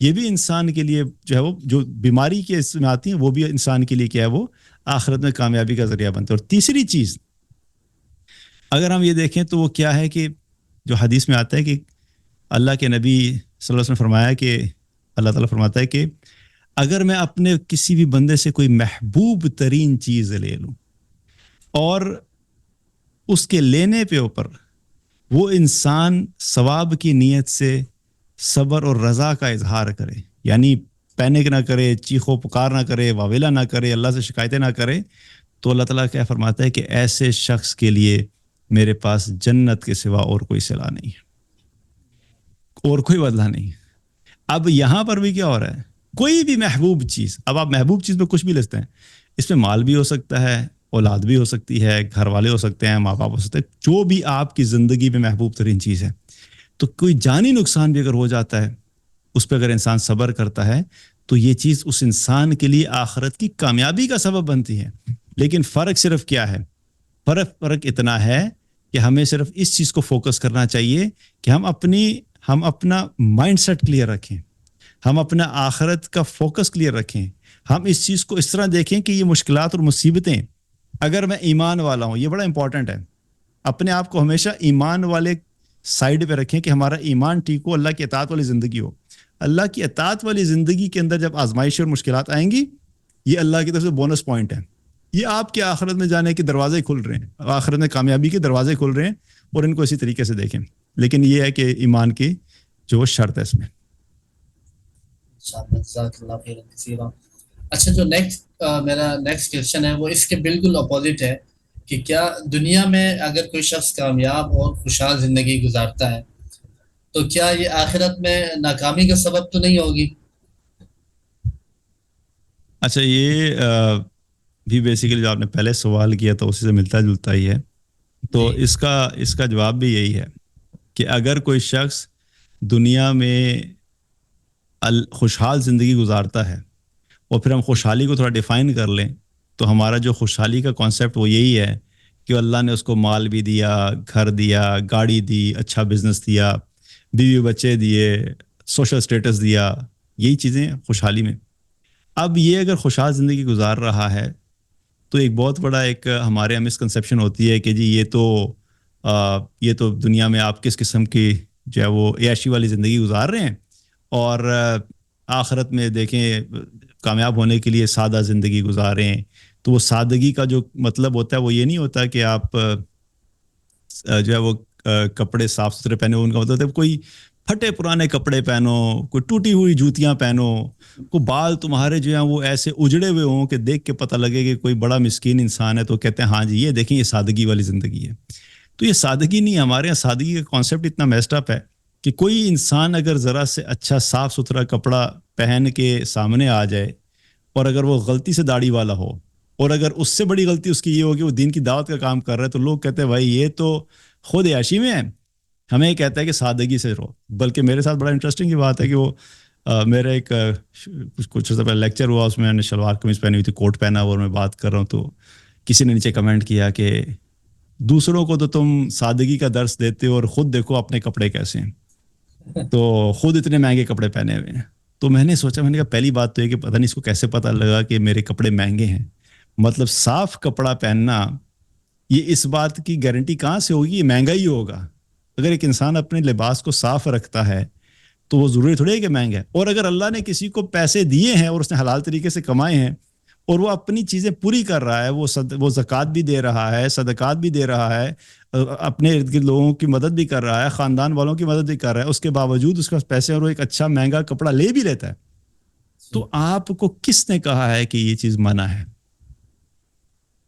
یہ بھی انسان کے لیے جو ہے وہ جو بیماری کے اس میں آتی ہیں وہ بھی انسان کے لیے کیا ہے وہ آخرت میں کامیابی کا ذریعہ بنتے ہیں. اور تیسری چیز اگر ہم یہ دیکھیں تو وہ کیا ہے کہ جو حدیث میں آتا ہے کہ اللہ کے نبی صلی اللہ علیہ وسلم نے فرمایا کہ اللہ تعالیٰ فرماتا ہے کہ اگر میں اپنے کسی بھی بندے سے کوئی محبوب ترین چیز لے لوں اور اس کے لینے پہ اوپر وہ انسان ثواب کی نیت سے صبر اور رضا کا اظہار کرے، یعنی پینک نہ کرے، چیخو پکار نہ کرے، واویلا نہ کرے، اللہ سے شکایتیں نہ کرے، تو اللہ تعالیٰ کیا فرماتا ہے کہ ایسے شخص کے لیے میرے پاس جنت کے سوا اور کوئی صلاح نہیں ہے، اور کوئی بدلہ نہیں. اب یہاں پر بھی کیا ہو رہا ہے، کوئی بھی محبوب چیز، اب آپ محبوب چیز میں کچھ بھی لیتے ہیں، اس میں مال بھی ہو سکتا ہے، اولاد بھی ہو سکتی ہے، گھر والے ہو سکتے ہیں، ماں باپ ہو سکتے ہیں، جو بھی آپ کی زندگی میں محبوب ترین چیز ہے، تو کوئی جانی نقصان بھی اگر ہو جاتا ہے اس پہ اگر انسان صبر کرتا ہے تو یہ چیز اس انسان کے لیے آخرت کی کامیابی کا سبب بنتی ہے. لیکن فرق صرف کیا ہے، فرق اتنا ہے کہ ہمیں صرف اس چیز کو فوکس کرنا چاہیے کہ ہم اپنا مائنڈ سیٹ کلیئر رکھیں، ہم اپنا آخرت کا فوکس کلیئر رکھیں. ہم اس چیز کو اس طرح دیکھیں کہ یہ مشکلات اور مصیبتیں، اگر میں ایمان والا ہوں، یہ بڑا امپورٹنٹ ہے، اپنے آپ کو ہمیشہ ایمان والے سائیڈ پہ رکھیں کہ ہمارا ایمان ٹھیک ہو، اللہ کی اطاعت والی زندگی ہو. اللہ کی اطاعت والی زندگی کے اندر جب آزمائش اور مشکلات آئیں گی، یہ اللہ کی طرف سے بونس پوائنٹ ہے، یہ آپ کے آخرت میں جانے کے دروازے کھل رہے ہیں، آخرت میں کامیابی کے دروازے کھل رہے ہیں، اور ان کو اسی طریقے سے دیکھیں. لیکن یہ ہے کہ ایمان کی جو شرط ہے اس میں. اچھا، جو میرا نیکسٹ کویشچن ہے وہ اس کے بالکل اپوزٹ ہے کہ کیا دنیا میں اگر کوئی شخص کامیاب اور خوشحال زندگی گزارتا ہے تو کیا یہ آخرت میں ناکامی کا سبب تو نہیں ہوگی؟ اچھا یہ بھی بیسیکلی جو آپ نے پہلے سوال کیا تھا اسی سے ملتا جلتا ہی ہے. تو جی اس کا جواب بھی یہی ہے کہ اگر کوئی شخص دنیا میں خوشحال زندگی گزارتا ہے، اور پھر ہم خوشحالی کو تھوڑا ڈیفائن کر لیں، تو ہمارا جو خوشحالی کا کانسیپٹ وہ یہی ہے کہ اللہ نے اس کو مال بھی دیا، گھر دیا، گاڑی دی، اچھا بزنس دیا، بیوی بچے دیے، سوشل سٹیٹس دیا. یہی چیزیں خوشحالی میں. اب یہ اگر خوشحال زندگی گزار رہا ہے تو ایک بہت بڑا ایک ہمارے یہاں مسکنسیپشن ہوتی ہے کہ جی یہ تو دنیا میں آپ کس قسم کی جو ہے وہ عیاشی والی زندگی گزار رہے ہیں، اور آخرت میں دیکھیں کامیاب ہونے کے لیے سادہ زندگی گزاریں. تو وہ سادگی کا جو مطلب ہوتا ہے وہ یہ نہیں ہوتا کہ آپ جو ہے وہ کپڑے صاف ستھرے پہنے. ان کا مطلب ہے کوئی پھٹے پرانے کپڑے پہنو، کوئی ٹوٹی ہوئی جوتیاں پہنو، کوئی بال تمہارے جو ہیں وہ ایسے اجڑے ہوئے ہوں کہ دیکھ کے پتہ لگے کہ کوئی بڑا مسکین انسان ہے، تو کہتے ہیں ہاں جی یہ دیکھیں یہ سادگی والی زندگی ہے. تو یہ سادگی نہیں، ہمارے یہاں سادگی کا کانسیپٹ اتنا میسڈ اپ ہے کہ کوئی انسان اگر ذرا سے اچھا صاف ستھرا کپڑا پہن کے سامنے آ جائے، اور اگر وہ غلطی سے داڑھی والا ہو، اور اگر اس سے بڑی غلطی اس کی یہ ہو کہ وہ دین کی دعوت کا کام کر رہا ہے، تو لوگ کہتے ہیں بھائی یہ تو خود عیاشی میں ہے. ہمیں یہ کہتا ہے کہ سادگی سے رہو. بلکہ میرے ساتھ بڑا انٹرسٹنگ یہ بات ہے کہ وہ میرا ایک کچھ پہلے لیکچر ہوا، اس میں نے شلوار قمیض پہنی ہوئی تھی، کوٹ پہنا ہوا، اور میں بات کر رہا ہوں، تو کسی نے نیچے کمنٹ کیا کہ دوسروں کو تو تم سادگی کا درس دیتے ہو اور خود دیکھو اپنے کپڑے کیسے ہیں، تو خود اتنے مہنگے کپڑے پہنے ہوئے ہیں. تو میں نے سوچا، میں نے کہا پہلی بات تو یہ کہ پتہ نہیں اس کو کیسے پتہ لگا کہ میرے کپڑے مہنگے ہیں. مطلب صاف کپڑا پہننا یہ اس بات کی گارنٹی کہاں سے ہوگی؟ یہ مہنگا ہی ہوگا. اگر ایک انسان اپنے لباس کو صاف رکھتا ہے تو وہ ضروری تھوڑی ہے کہ مہنگا ہے. اور اگر اللہ نے کسی کو پیسے دیے ہیں اور اس نے حلال طریقے سے کمائے ہیں اور وہ اپنی چیزیں پوری کر رہا ہے، وہ زکوٰۃ بھی دے رہا ہے، صدقات بھی دے رہا ہے، اپنے ارد گرد لوگوں کی مدد بھی کر رہا ہے، خاندان والوں کی مدد بھی کر رہا ہے، اس کے باوجود اس کے پاس پیسے اور وہ ایک اچھا مہنگا کپڑا لے بھی لیتا ہے، تو آپ کو کس نے کہا ہے کہ یہ چیز منع ہے؟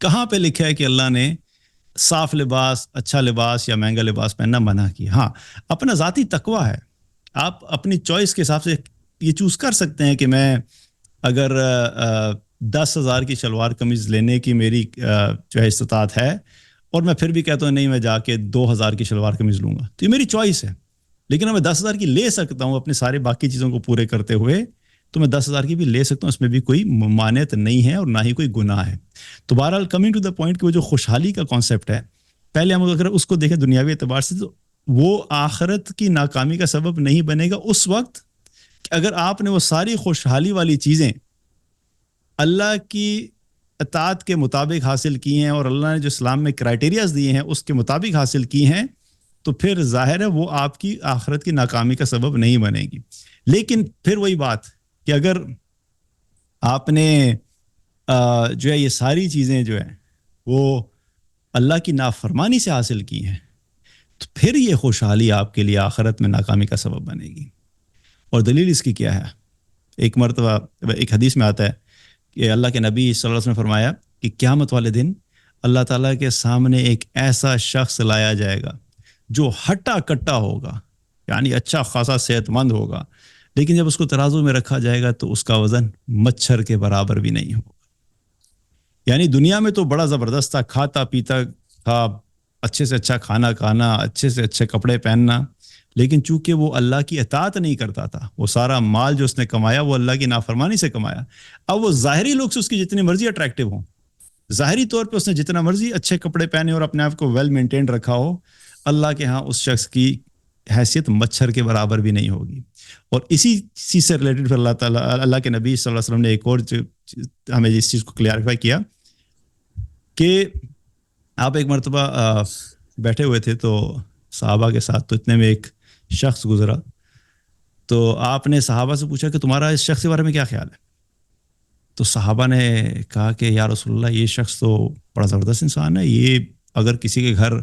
کہاں پہ لکھا ہے کہ اللہ نے صاف لباس، اچھا لباس یا مہنگا لباس پہننا منع کیا؟ ہاں اپنا ذاتی تقویٰ ہے، آپ اپنی چوائس کے حساب سے یہ چوز کر سکتے ہیں کہ میں اگر 10,000 کی شلوار قمیض لینے کی میری جو ہے استطاعت ہے، اور میں پھر بھی کہتا ہوں نہیں میں جا کے 2,000 کی شلوار قمیض لوں گا، تو یہ میری چوائس ہے. لیکن میں 10,000 کی لے سکتا ہوں اپنے سارے باقی چیزوں کو پورے کرتے ہوئے، تو میں 10,000 کی بھی لے سکتا ہوں، اس میں بھی کوئی ممانعت نہیں ہے اور نہ ہی کوئی گناہ ہے. تو بہرحال کمنگ ٹو دا پوائنٹ کہ وہ جو خوشحالی کا کانسیپٹ ہے، پہلے ہم اگر اس کو دیکھیں دنیاوی اعتبار سے، تو وہ آخرت کی ناکامی کا سبب نہیں بنے گا اس وقت کہ اگر آپ نے وہ ساری خوشحالی والی چیزیں اللہ کی اطاعت کے مطابق حاصل کی ہیں اور اللہ نے جو اسلام میں کرائٹیریاز دیے ہیں اس کے مطابق حاصل کی ہیں، تو پھر ظاہر ہے وہ آپ کی آخرت کی ناکامی کا سبب نہیں بنے گی. لیکن پھر وہی بات کہ اگر آپ نے جو ہے یہ ساری چیزیں جو ہیں وہ اللہ کی نافرمانی سے حاصل کی ہیں، تو پھر یہ خوشحالی آپ کے لیے آخرت میں ناکامی کا سبب بنے گی. اور دلیل اس کی کیا ہے؟ ایک مرتبہ ایک حدیث میں آتا ہے کہ اللہ کے نبی صلی اللہ علیہ وسلم نے فرمایا کہ قیامت والے دن اللہ تعالیٰ کے سامنے ایک ایسا شخص لایا جائے گا جو ہٹا کٹا ہوگا، یعنی اچھا خاصا صحت مند ہوگا، لیکن جب اس کو ترازو میں رکھا جائے گا تو اس کا وزن مچھر کے برابر بھی نہیں ہوگا. یعنی دنیا میں تو بڑا زبردست تھا، کھاتا پیتا تھا، اچھے سے اچھا کھانا کھانا، اچھے سے اچھے کپڑے پہننا، لیکن چونکہ وہ اللہ کی اطاعت نہیں کرتا تھا، وہ سارا مال جو اس نے کمایا وہ اللہ کی نافرمانی سے کمایا. اب وہ ظاہری لوگ سے اس کی جتنی مرضی اٹریکٹیو ہوں، ظاہری طور پہ اس نے جتنا مرضی اچھے کپڑے پہنے اور اپنے آپ کو ویل مینٹینڈ رکھا ہو، اللہ کے ہاں اس شخص کی حیثیت مچھر کے برابر بھی نہیں ہوگی. اور اسی چیز سے ریلیٹڈ پھر اللہ کے نبی صلی اللہ علیہ وسلم نے ایک اور ہمیں اس چیز کو کلیئرفائی کیا کہ آپ ایک مرتبہ بیٹھے ہوئے تھے تو صحابہ کے ساتھ، تو اتنے میں ایک شخص گزرا، تو آپ نے صحابہ سے پوچھا کہ تمہارا اس شخص کے بارے میں کیا خیال ہے؟ تو صحابہ نے کہا کہ یا رسول اللہ یہ شخص تو بڑا زبردست انسان ہے، یہ اگر کسی کے گھر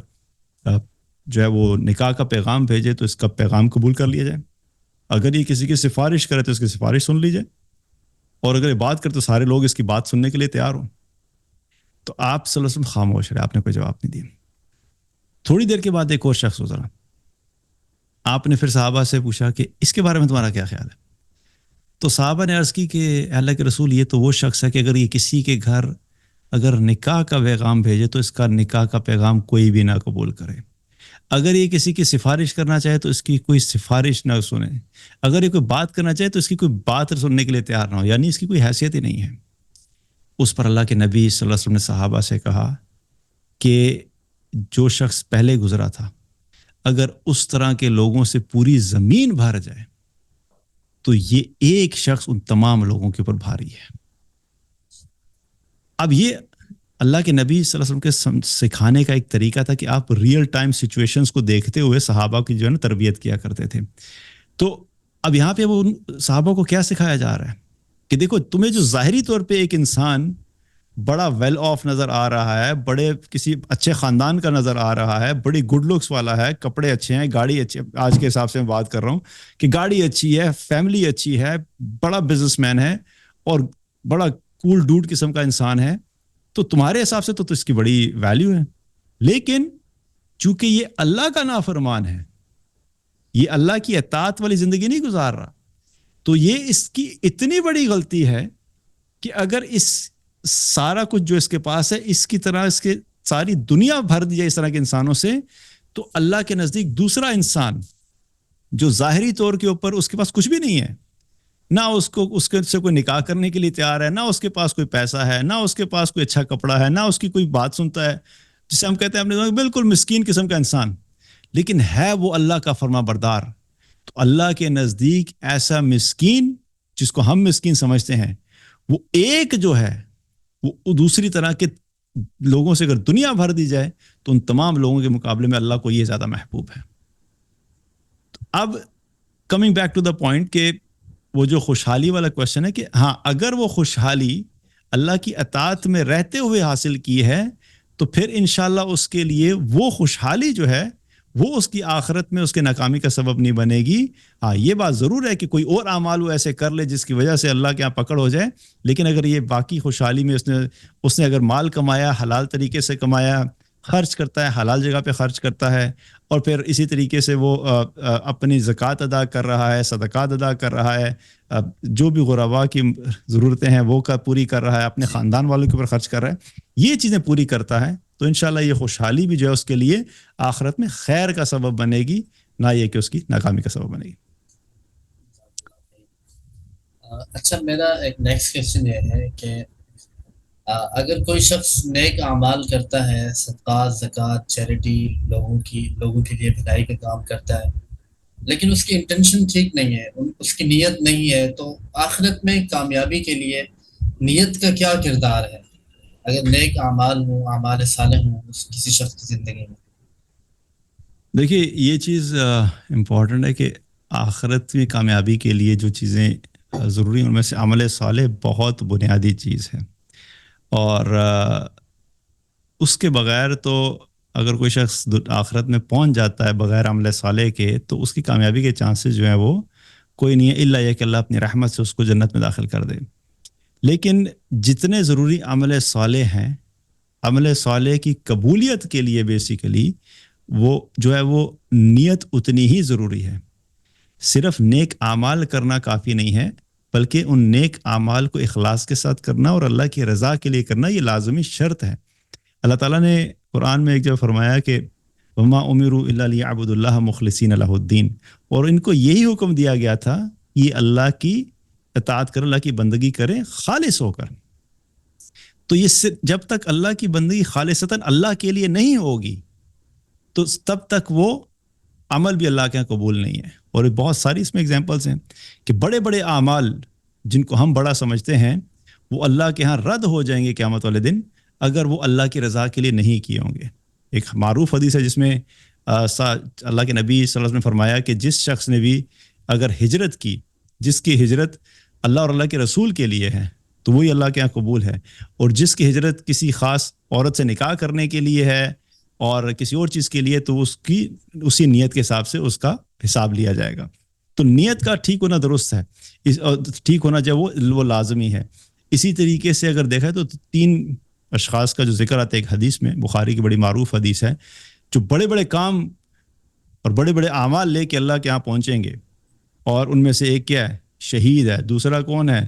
جو ہے وہ نکاح کا پیغام بھیجے تو اس کا پیغام قبول کر لیا جائے، اگر یہ کسی کی سفارش کرے تو اس کی سفارش سن لی جائے، اور اگر یہ بات کرے تو سارے لوگ اس کی بات سننے کے لیے تیار ہوں. تو آپ صلی اللہ علیہ وسلم خاموش رہے، آپ نے کوئی جواب نہیں دیا. تھوڑی دیر کے بعد ایک اور شخص گزرا، آپ نے پھر صحابہ سے پوچھا کہ اس کے بارے میں تمہارا کیا خیال ہے؟ تو صحابہ نے عرض کی کہ اللہ کے رسول یہ تو وہ شخص ہے کہ اگر یہ کسی کے گھر اگر نکاح کا پیغام بھیجے تو اس کا نکاح کا پیغام کوئی بھی نہ قبول کرے، اگر یہ کسی کی سفارش کرنا چاہے تو اس کی کوئی سفارش نہ سنے، اگر یہ کوئی بات کرنا چاہے تو اس کی کوئی بات سننے کے لیے تیار نہ ہو، یعنی اس کی کوئی حیثیت ہی نہیں ہے۔ اس پر اللہ کے نبی صلی اللہ علیہ وسلم نے صحابہ سے کہا کہ جو شخص پہلے گزرا تھا اگر اس طرح کے لوگوں سے پوری زمین بھر جائے تو یہ ایک شخص ان تمام لوگوں کے اوپر بھاری ہے۔ اب یہ اللہ کے نبی صلی اللہ علیہ وسلم کے سکھانے کا ایک طریقہ تھا کہ آپ ریئل ٹائم سچویشنز کو دیکھتے ہوئے صحابہ کی جو ہے نا تربیت کیا کرتے تھے۔ تو اب یہاں پہ وہ صحابہ کو کیا سکھایا جا رہا ہے کہ دیکھو تمہیں جو ظاہری طور پہ ایک انسان بڑا ویل آف نظر آ رہا ہے، بڑے کسی اچھے خاندان کا نظر آ رہا ہے، بڑی گڈ لکس والا ہے، کپڑے اچھے ہیں، گاڑی اچھی، آج کے حساب سے میں بات کر رہا ہوں کہ گاڑی اچھی ہے، فیملی اچھی ہے، بڑا بزنس مین ہے اور بڑا کول ڈوڈ قسم کا انسان ہے، تو تمہارے حساب سے تو اس کی بڑی ویلیو ہے۔ لیکن چونکہ یہ اللہ کا نافرمان ہے، یہ اللہ کی اطاعت والی زندگی نہیں گزار رہا، تو یہ اس کی اتنی بڑی غلطی ہے کہ اگر اس سارا کچھ جو اس کے پاس ہے اس کی طرح اس کے ساری دنیا بھر دی جائے اس طرح کے انسانوں سے، تو اللہ کے نزدیک دوسرا انسان جو ظاہری طور کے اوپر اس کے پاس کچھ بھی نہیں ہے، نہ اس کو اس کے سے کوئی نکاح کرنے کے لیے تیار ہے، نہ اس کے پاس کوئی پیسہ ہے، نہ اس کے پاس کوئی اچھا کپڑا ہے، نہ اس کی کوئی بات سنتا ہے، جسے ہم کہتے ہیں اپنے بالکل مسکین قسم کا انسان، لیکن ہے وہ اللہ کا فرما بردار، تو اللہ کے نزدیک ایسا مسکین جس کو ہم مسکین سمجھتے ہیں، وہ ایک جو ہے وہ دوسری طرح کے لوگوں سے اگر دنیا بھر دی جائے تو ان تمام لوگوں کے مقابلے میں اللہ کو یہ زیادہ محبوب ہے۔ اب coming back to the point کہ وہ جو خوشحالی والا کوشچن ہے کہ ہاں اگر وہ خوشحالی اللہ کی اطاعت میں رہتے ہوئے حاصل کی ہے تو پھر انشاءاللہ اس کے لیے وہ خوشحالی جو ہے وہ اس کی آخرت میں اس کے ناکامی کا سبب نہیں بنے گی۔ ہاں یہ بات ضرور ہے کہ کوئی اور اعمال وہ ایسے کر لے جس کی وجہ سے اللہ کے یہاں پکڑ ہو جائے، لیکن اگر یہ باقی خوشحالی میں اس نے اگر مال کمایا، حلال طریقے سے کمایا، خرچ کرتا ہے، حلال جگہ پہ خرچ کرتا ہے، اور پھر اسی طریقے سے وہ اپنی زکوٰۃ ادا کر رہا ہے، صدقات ادا کر رہا ہے، جو بھی غرباء کی ضرورتیں ہیں وہ پوری کر رہا ہے، اپنے خاندان والوں کے اوپر خرچ کر رہا ہے، یہ چیزیں پوری کرتا ہے، تو انشاءاللہ یہ خوشحالی بھی جو ہے اس کے لیے آخرت میں خیر کا سبب بنے گی، نہ یہ کہ اس کی ناکامی کا سبب بنے گی۔ اچھا، میرا ایک نیکسٹ کویسچن یہ ہے کہ اگر کوئی شخص نیک اعمال کرتا ہے، صدقات، زکوٰۃ، چیریٹی، لوگوں کے لیے بھلائی کا کام کرتا ہے، لیکن اس کی انٹینشن ٹھیک نہیں ہے، اس کی نیت نہیں ہے، تو آخرت میں کامیابی کے لیے نیت کا کیا کردار ہے اگر نیک اعمال ہوں، اعمال صالح ہوں کسی شخص کی زندگی میں؟ دیکھیے یہ چیز امپورٹنٹ ہے کہ آخرت میں کامیابی کے لیے جو چیزیں ضروری ہیں ان میں سے عمل صالح بہت بنیادی چیز ہے، اور اس کے بغیر تو اگر کوئی شخص آخرت میں پہنچ جاتا ہے بغیر عمل صالح کے تو اس کی کامیابی کے چانسز جو ہیں وہ کوئی نہیں ہے، الا یہ کہ اللہ اپنی رحمت سے اس کو جنت میں داخل کر دے۔ لیکن جتنے ضروری عمل صالح ہیں، عمل صالح کی قبولیت کے لیے بیسیکلی وہ جو ہے وہ نیت اتنی ہی ضروری ہے۔ صرف نیک اعمال کرنا کافی نہیں ہے، بلکہ ان نیک اعمال کو اخلاص کے ساتھ کرنا اور اللہ کی رضا کے لیے کرنا یہ لازمی شرط ہے۔ اللہ تعالیٰ نے قرآن میں ایک جگہ فرمایا کہ وما امروا الا لیعبدوا اللہ مخلصین لہ الدین، اور ان کو یہی حکم دیا گیا تھا یہ اللہ کی اطاعت کریں، اللہ کی بندگی کریں خالص ہو کر۔ تو یہ جب تک اللہ کی بندگی خالصتاً اللہ کے لیے نہیں ہوگی تو تب تک وہ عمل بھی اللہ کے یہاں قبول نہیں ہے۔ اور بہت ساری اس میں ایگزامپلس ہیں کہ بڑے بڑے اعمال جن کو ہم بڑا سمجھتے ہیں وہ اللہ کے ہاں رد ہو جائیں گے قیامت والے دن اگر وہ اللہ کی رضا کے لیے نہیں کیے ہوں گے۔ ایک معروف حدیث ہے جس میں اللہ کے نبی صلی اللہ علیہ وسلم نے فرمایا کہ جس شخص نے بھی اگر ہجرت کی، جس کی ہجرت اللہ اور اللہ کے رسول کے لیے ہے تو وہی اللہ کے یہاں قبول ہے، اور جس کی ہجرت کسی خاص عورت سے نکاح کرنے کے لیے ہے اور کسی اور چیز کے لیے تو اس کی اسی نیت کے حساب سے اس کا حساب لیا جائے گا۔ تو نیت کا ٹھیک ہونا درست ہے، ٹھیک ہونا چاہیے وہ لازمی ہے۔ اسی طریقے سے اگر دیکھا تو 3 اشخاص کا جو ذکر آتا ہے ایک حدیث میں، بخاری کی بڑی معروف حدیث ہے، جو بڑے بڑے کام اور بڑے بڑے اعمال لے کے اللہ کے یہاں پہنچیں گے، اور ان میں سے ایک کیا ہے شہید ہے، دوسرا کون ہے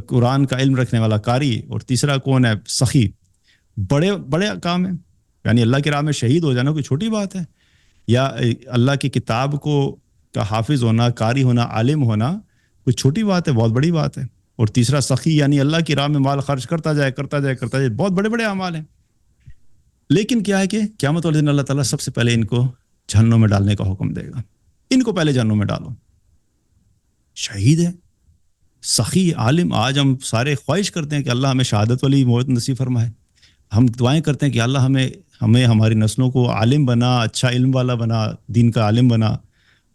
قرآن کا علم رکھنے والا قاری، اور تیسرا کون ہے سخی. بڑے بڑے کام ہیں. یعنی اللہ کی راہ میں شہید ہو جانا کوئی چھوٹی بات ہے، یا اللہ کی کتاب کو کا حافظ ہونا، قاری ہونا، عالم ہونا کوئی چھوٹی بات ہے، بہت بڑی بات ہے. اور تیسرا سخی، یعنی اللہ کی راہ میں مال خرچ کرتا جائے کرتا جائے کرتا جائے، بہت بڑے بڑے اعمال ہیں. لیکن کیا ہے کہ قیامت والے دن اللہ تعالیٰ سب سے پہلے ان کو جہنم میں ڈالنے کا حکم دے گا. ان کو پہلے جہنم میں ڈالو. شہید ہے، سخی، عالم. آج ہم سارے خواہش کرتے ہیں کہ اللہ ہمیں شہادت والی موت نصیب فرمائے. ہم دعائیں کرتے ہیں کہ اللہ ہمیں ہماری نسلوں کو عالم بنا، اچھا علم والا بنا، دین کا عالم بنا.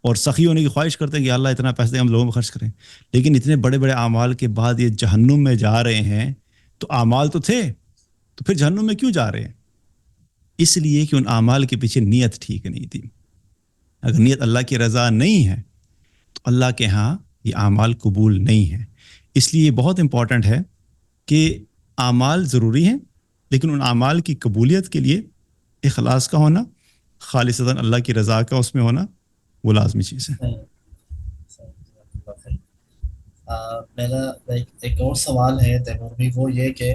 اور سخی ہونے کی خواہش کرتے ہیں کہ اللہ اتنا پیسے ہم لوگوں میں خرچ کریں. لیکن اتنے بڑے بڑے اعمال کے بعد یہ جہنم میں جا رہے ہیں. تو اعمال تو تھے، تو پھر جہنم میں کیوں جا رہے ہیں؟ اس لیے کہ ان اعمال کے پیچھے نیت ٹھیک نہیں تھی. اگر نیت اللہ کی رضا نہیں ہے تو اللہ کے ہاں یہ اعمال قبول نہیں ہے. اس لیے یہ بہت امپورٹنٹ ہے کہ اعمال ضروری ہیں، لیکن ان اعمال کی قبولیت کے لیے اخلاص کا ہونا، خالصتاً اللہ کی رضا کا اس میں ہونا، وہ لازمی چیز ہے. میرا ایک اور سوال ہے تیمور بھی، وہ یہ کہ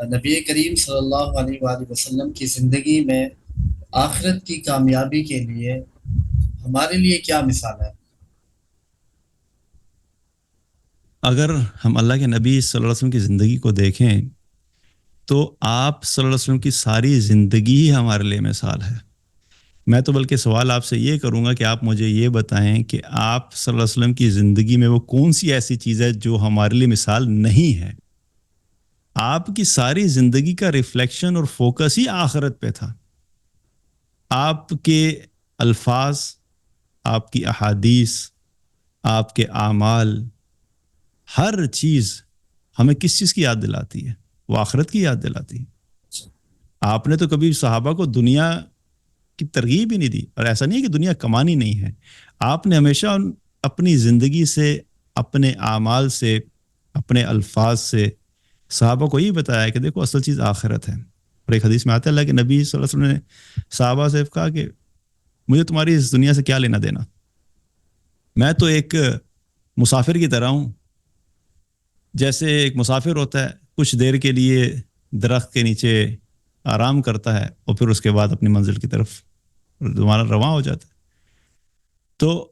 نبی کریم صلی اللہ علیہ وآلہ وسلم کی زندگی میں آخرت کی کامیابی کے لیے ہمارے لیے کیا مثال ہے؟ اگر ہم اللہ کے نبی صلی اللہ علیہ وسلم کی زندگی کو دیکھیں تو آپ صلی اللہ علیہ وسلم کی ساری زندگی ہی ہمارے لیے مثال ہے. میں تو بلکہ سوال آپ سے یہ کروں گا کہ آپ مجھے یہ بتائیں کہ آپ صلی اللہ علیہ وسلم کی زندگی میں وہ کون سی ایسی چیز ہے جو ہمارے لیے مثال نہیں ہے. آپ کی ساری زندگی کا ریفلیکشن اور فوکس ہی آخرت پہ تھا. آپ کے الفاظ، آپ کی احادیث، آپ کے اعمال، ہر چیز ہمیں کس چیز کی یاد دلاتی ہے؟ وہ آخرت کی یاد دلاتی ہے. آپ نے تو کبھی صحابہ کو دنیا کی ترغیب ہی نہیں دی. اور ایسا نہیں ہے کہ دنیا کمانی نہیں ہے. آپ نے ہمیشہ اپنی زندگی سے، اپنے اعمال سے، اپنے الفاظ سے صحابہ کو یہ بتایا کہ دیکھو اصل چیز آخرت ہے. اور ایک حدیث میں آتا ہے اللہ کہ نبی صلی اللہ علیہ وسلم نے صحابہ سے کہا کہ مجھے تمہاری اس دنیا سے کیا لینا دینا، میں تو ایک مسافر کی طرح ہوں. جیسے ایک مسافر ہوتا ہے، کچھ دیر کے لیے درخت کے نیچے آرام کرتا ہے اور پھر اس کے بعد اپنی منزل کی طرف دوبارہ رواں ہو جاتا ہے. تو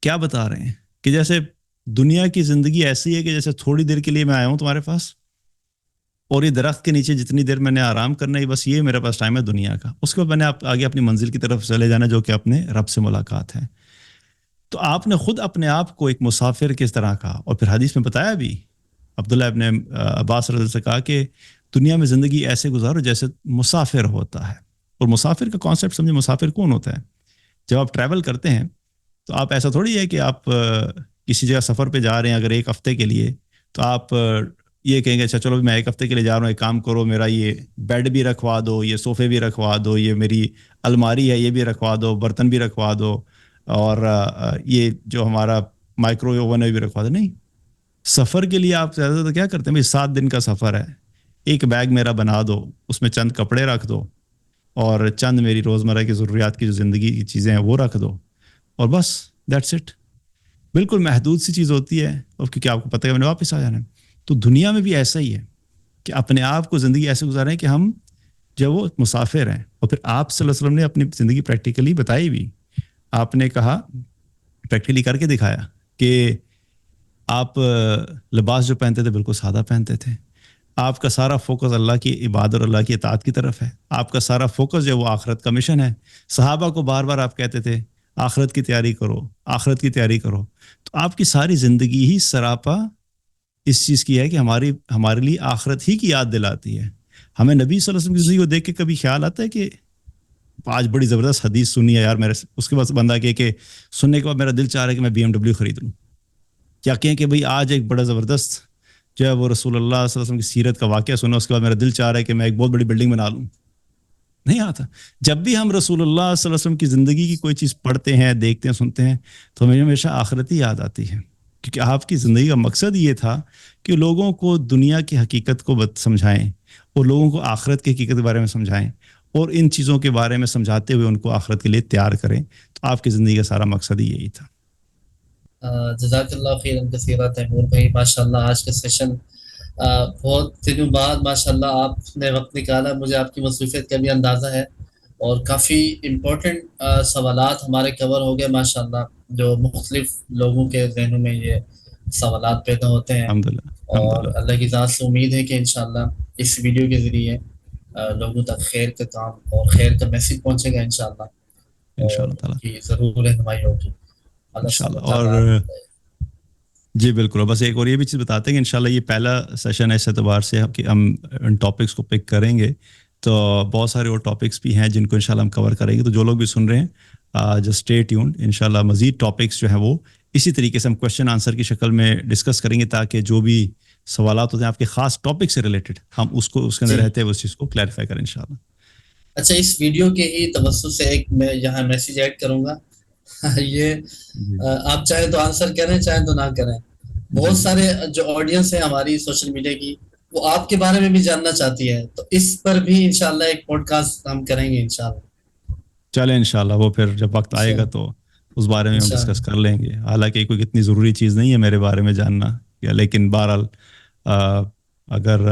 کیا بتا رہے ہیں کہ جیسے دنیا کی زندگی ایسی ہے کہ جیسے تھوڑی دیر کے لیے میں آیا ہوں تمہارے پاس، اور یہ درخت کے نیچے جتنی دیر میں نے آرام کرنا ہے، بس یہ میرے پاس ٹائم ہے دنیا کا. اس کے بعد میں نے آگے اپنی منزل کی طرف چلے جانا جو کہ اپنے رب سے ملاقات ہے. تو آپ نے خود اپنے آپ کو ایک مسافر کس طرح کہا. اور پھر حدیث میں بتایا بھی، عبداللہ ابن عباس رضی اللہ عنہ سے کہا کہ دنیا میں زندگی ایسے گزارو جیسے مسافر ہوتا ہے. اور مسافر کا کانسیپٹ سمجھے، مسافر کون ہوتا ہے؟ جب آپ ٹریول کرتے ہیں تو آپ ایسا تھوڑی ہے کہ آپ کسی جگہ سفر پہ جا رہے ہیں اگر ایک ہفتے کے لیے، تو آپ یہ کہیں گے اچھا چلو میں ایک ہفتے کے لیے جا رہا ہوں، ایک کام کرو میرا یہ بیڈ بھی رکھوا دو، یہ صوفے بھی رکھوا دو، یہ میری الماری ہے یہ بھی رکھوا دو، برتن بھی رکھوا دو، اور یہ جو ہمارا مائکرو اوون ہے بھی رکھوا دو. نہیں، سفر کے لیے آپ زیادہ تو کیا کرتے ہیں بھائی 7 دن کا سفر ہے، ایک بیگ میرا بنا دو، اس میں چند کپڑے رکھ دو اور چند میری روزمرہ کی ضروریات کی جو زندگی کی چیزیں ہیں وہ رکھ دو، اور بس دیٹس اٹ. بالکل محدود سی چیز ہوتی ہے، اور کیونکہ آپ کو پتہ ہے میں نے واپس آ جانا ہے. تو دنیا میں بھی ایسا ہی ہے کہ اپنے آپ کو زندگی ایسے گزاریں کہ ہم جب وہ مسافر ہیں. اور پھر آپ صلی اللہ علیہ وسلم نے اپنی زندگی پریکٹیکلی بتائی بھی. آپ نے کہا، پریکٹیکلی کر کے دکھایا کہ آپ لباس جو پہنتے تھے بالکل سادہ پہنتے تھے. آپ کا سارا فوکس اللہ کی عبادت اور اللہ کی اطاعت کی طرف ہے. آپ کا سارا فوکس جو وہ آخرت کا مشن ہے. صحابہ کو بار بار آپ کہتے تھے آخرت کی تیاری کرو، آخرت کی تیاری کرو. تو آپ کی ساری زندگی ہی سراپا اس چیز کی ہے کہ ہمارے لیے آخرت ہی کی یاد دلاتی ہے. ہمیں نبی صلی اللہ علیہ وسلم کی زندگی کو دیکھ کے کبھی خیال آتا ہے کہ آج بڑی زبردست حدیث سنی ہے یار میرے، اس کے بعد بندہ کہ سننے کے بعد میرا دل چاہ رہا ہے کہ میں BMW خرید لوں، کیا کہیں کہ بھئی آج ایک بڑا زبردست جو ہے وہ رسول اللہ صلی اللہ علیہ وسلم کی سیرت کا واقعہ سنا، اس کے بعد میرا دل چاہ رہا ہے کہ میں ایک بہت بڑی بلڈنگ بنا لوں. نہیں آتا. جب بھی ہم رسول اللہ صلی اللہ علیہ وسلم کی زندگی کی کوئی چیز پڑھتے ہیں، دیکھتے ہیں، سنتے ہیں، تو ہمیں ہمیشہ آخرت ہی یاد آتی ہے. کیونکہ آپ کی زندگی کا مقصد یہ تھا کہ لوگوں کو دنیا کی حقیقت کو سمجھائیں اور لوگوں کو آخرت کی حقیقت کے بارے میں سمجھائیں، اور ان چیزوں کے بارے میں سمجھاتے ہوئے ان کو آخرت کے لیے تیار کریں. تو آپ کی زندگی کا سارا مقصد ہی یہی تھا. جزاک اللہ خیرا کثیرا تیمور بھائی، ماشاء اللہ آج کا سیشن بہت دنوں بعد ماشاء اللہ آپ نے وقت نکالا، مجھے آپ کی مصروفیت کا بھی اندازہ ہے، اور کافی امپورٹنٹ سوالات ہمارے کور ہو گئے ماشاء اللہ، جو مختلف لوگوں کے ذہنوں میں یہ سوالات پیدا ہوتے ہیں، الحمد للہ الحمد اور للہ اللہ کی ذات سے امید ہے کہ انشاءاللہ اس ویڈیو کے ذریعے لوگوں تک خیر کا کام اور خیر کا میسیج پہنچے گا انشاءاللہ، ان شاء اور اللہ ان تعالیٰ کی ضرور رہنمائی ہوگی ان اللہ شاء سبحانہ اللہ. تعالیٰ. اور جی بالکل، اور بس ایک اور یہ بھی چیز بتاتے ہیں کہ انشاءاللہ یہ پہلا سیشن ہے اس اعتبار سے کہ ہم ان ٹاپکس کو پک کریں گے، تو بہت سارے اور ٹاپکس بھی ہیں جن کو انشاءاللہ ہم کور کریں گے. تو جو لوگ بھی سن رہے ہیں جسٹ اسٹے ٹیونڈ، انشاءاللہ مزید ٹاپکس جو ہیں وہ اسی طریقے سے ہم کوشچن آنسر کی شکل میں ڈسکس کریں گے، تاکہ جو بھی سوالات ہوتے ہیں آپ کے خاص ٹاپک سے ریلیٹڈ، ہم اس کو اس کے اندر جی رہتے ہوئے اس چیز کو کلیریفائی کریں انشاءاللہ. اچھا، اس ویڈیو کے ہی توسط سے ایک میں یہاں میسیج ایڈ کروں گا. یہ جی آپ چاہیں تو آنسر کریں، چاہیں تو نہ کریں. جی بہت سارے جو آڈینس ہے ہماری سوشل میڈیا کی، وہ آپ کے بارے میں بھی جاننا چاہتی ہے، تو اس پر بھی انشاءاللہ ایک پوڈ کاسٹ ہم کریں گے انشاءاللہ. چلیں انشاءاللہ، وہ پھر جب وقت آئے گا تو اس بارے میں ہم ڈسکس انشاءاللہ کر لیں گے. حالانکہ کوئی اتنی ضروری چیز نہیں ہے میرے بارے میں جاننا، لیکن بہرحال اگر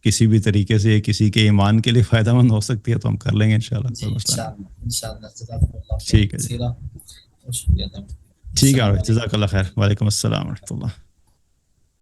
کسی بھی طریقے سے کسی کے ایمان کے لیے فائدہ مند ہو سکتی ہے تو ہم کر لیں گے انشاءاللہ، جی کوئی مسئلہ نہیں. انشاءاللہ جزاک اللہ خیر ٹھیک ہے جی، کثیرا. شکریہ. ٹھیک ہے، السلام علیکم. جزاک اللہ خیر. وعلیکم السلام ورحمۃ اللہ.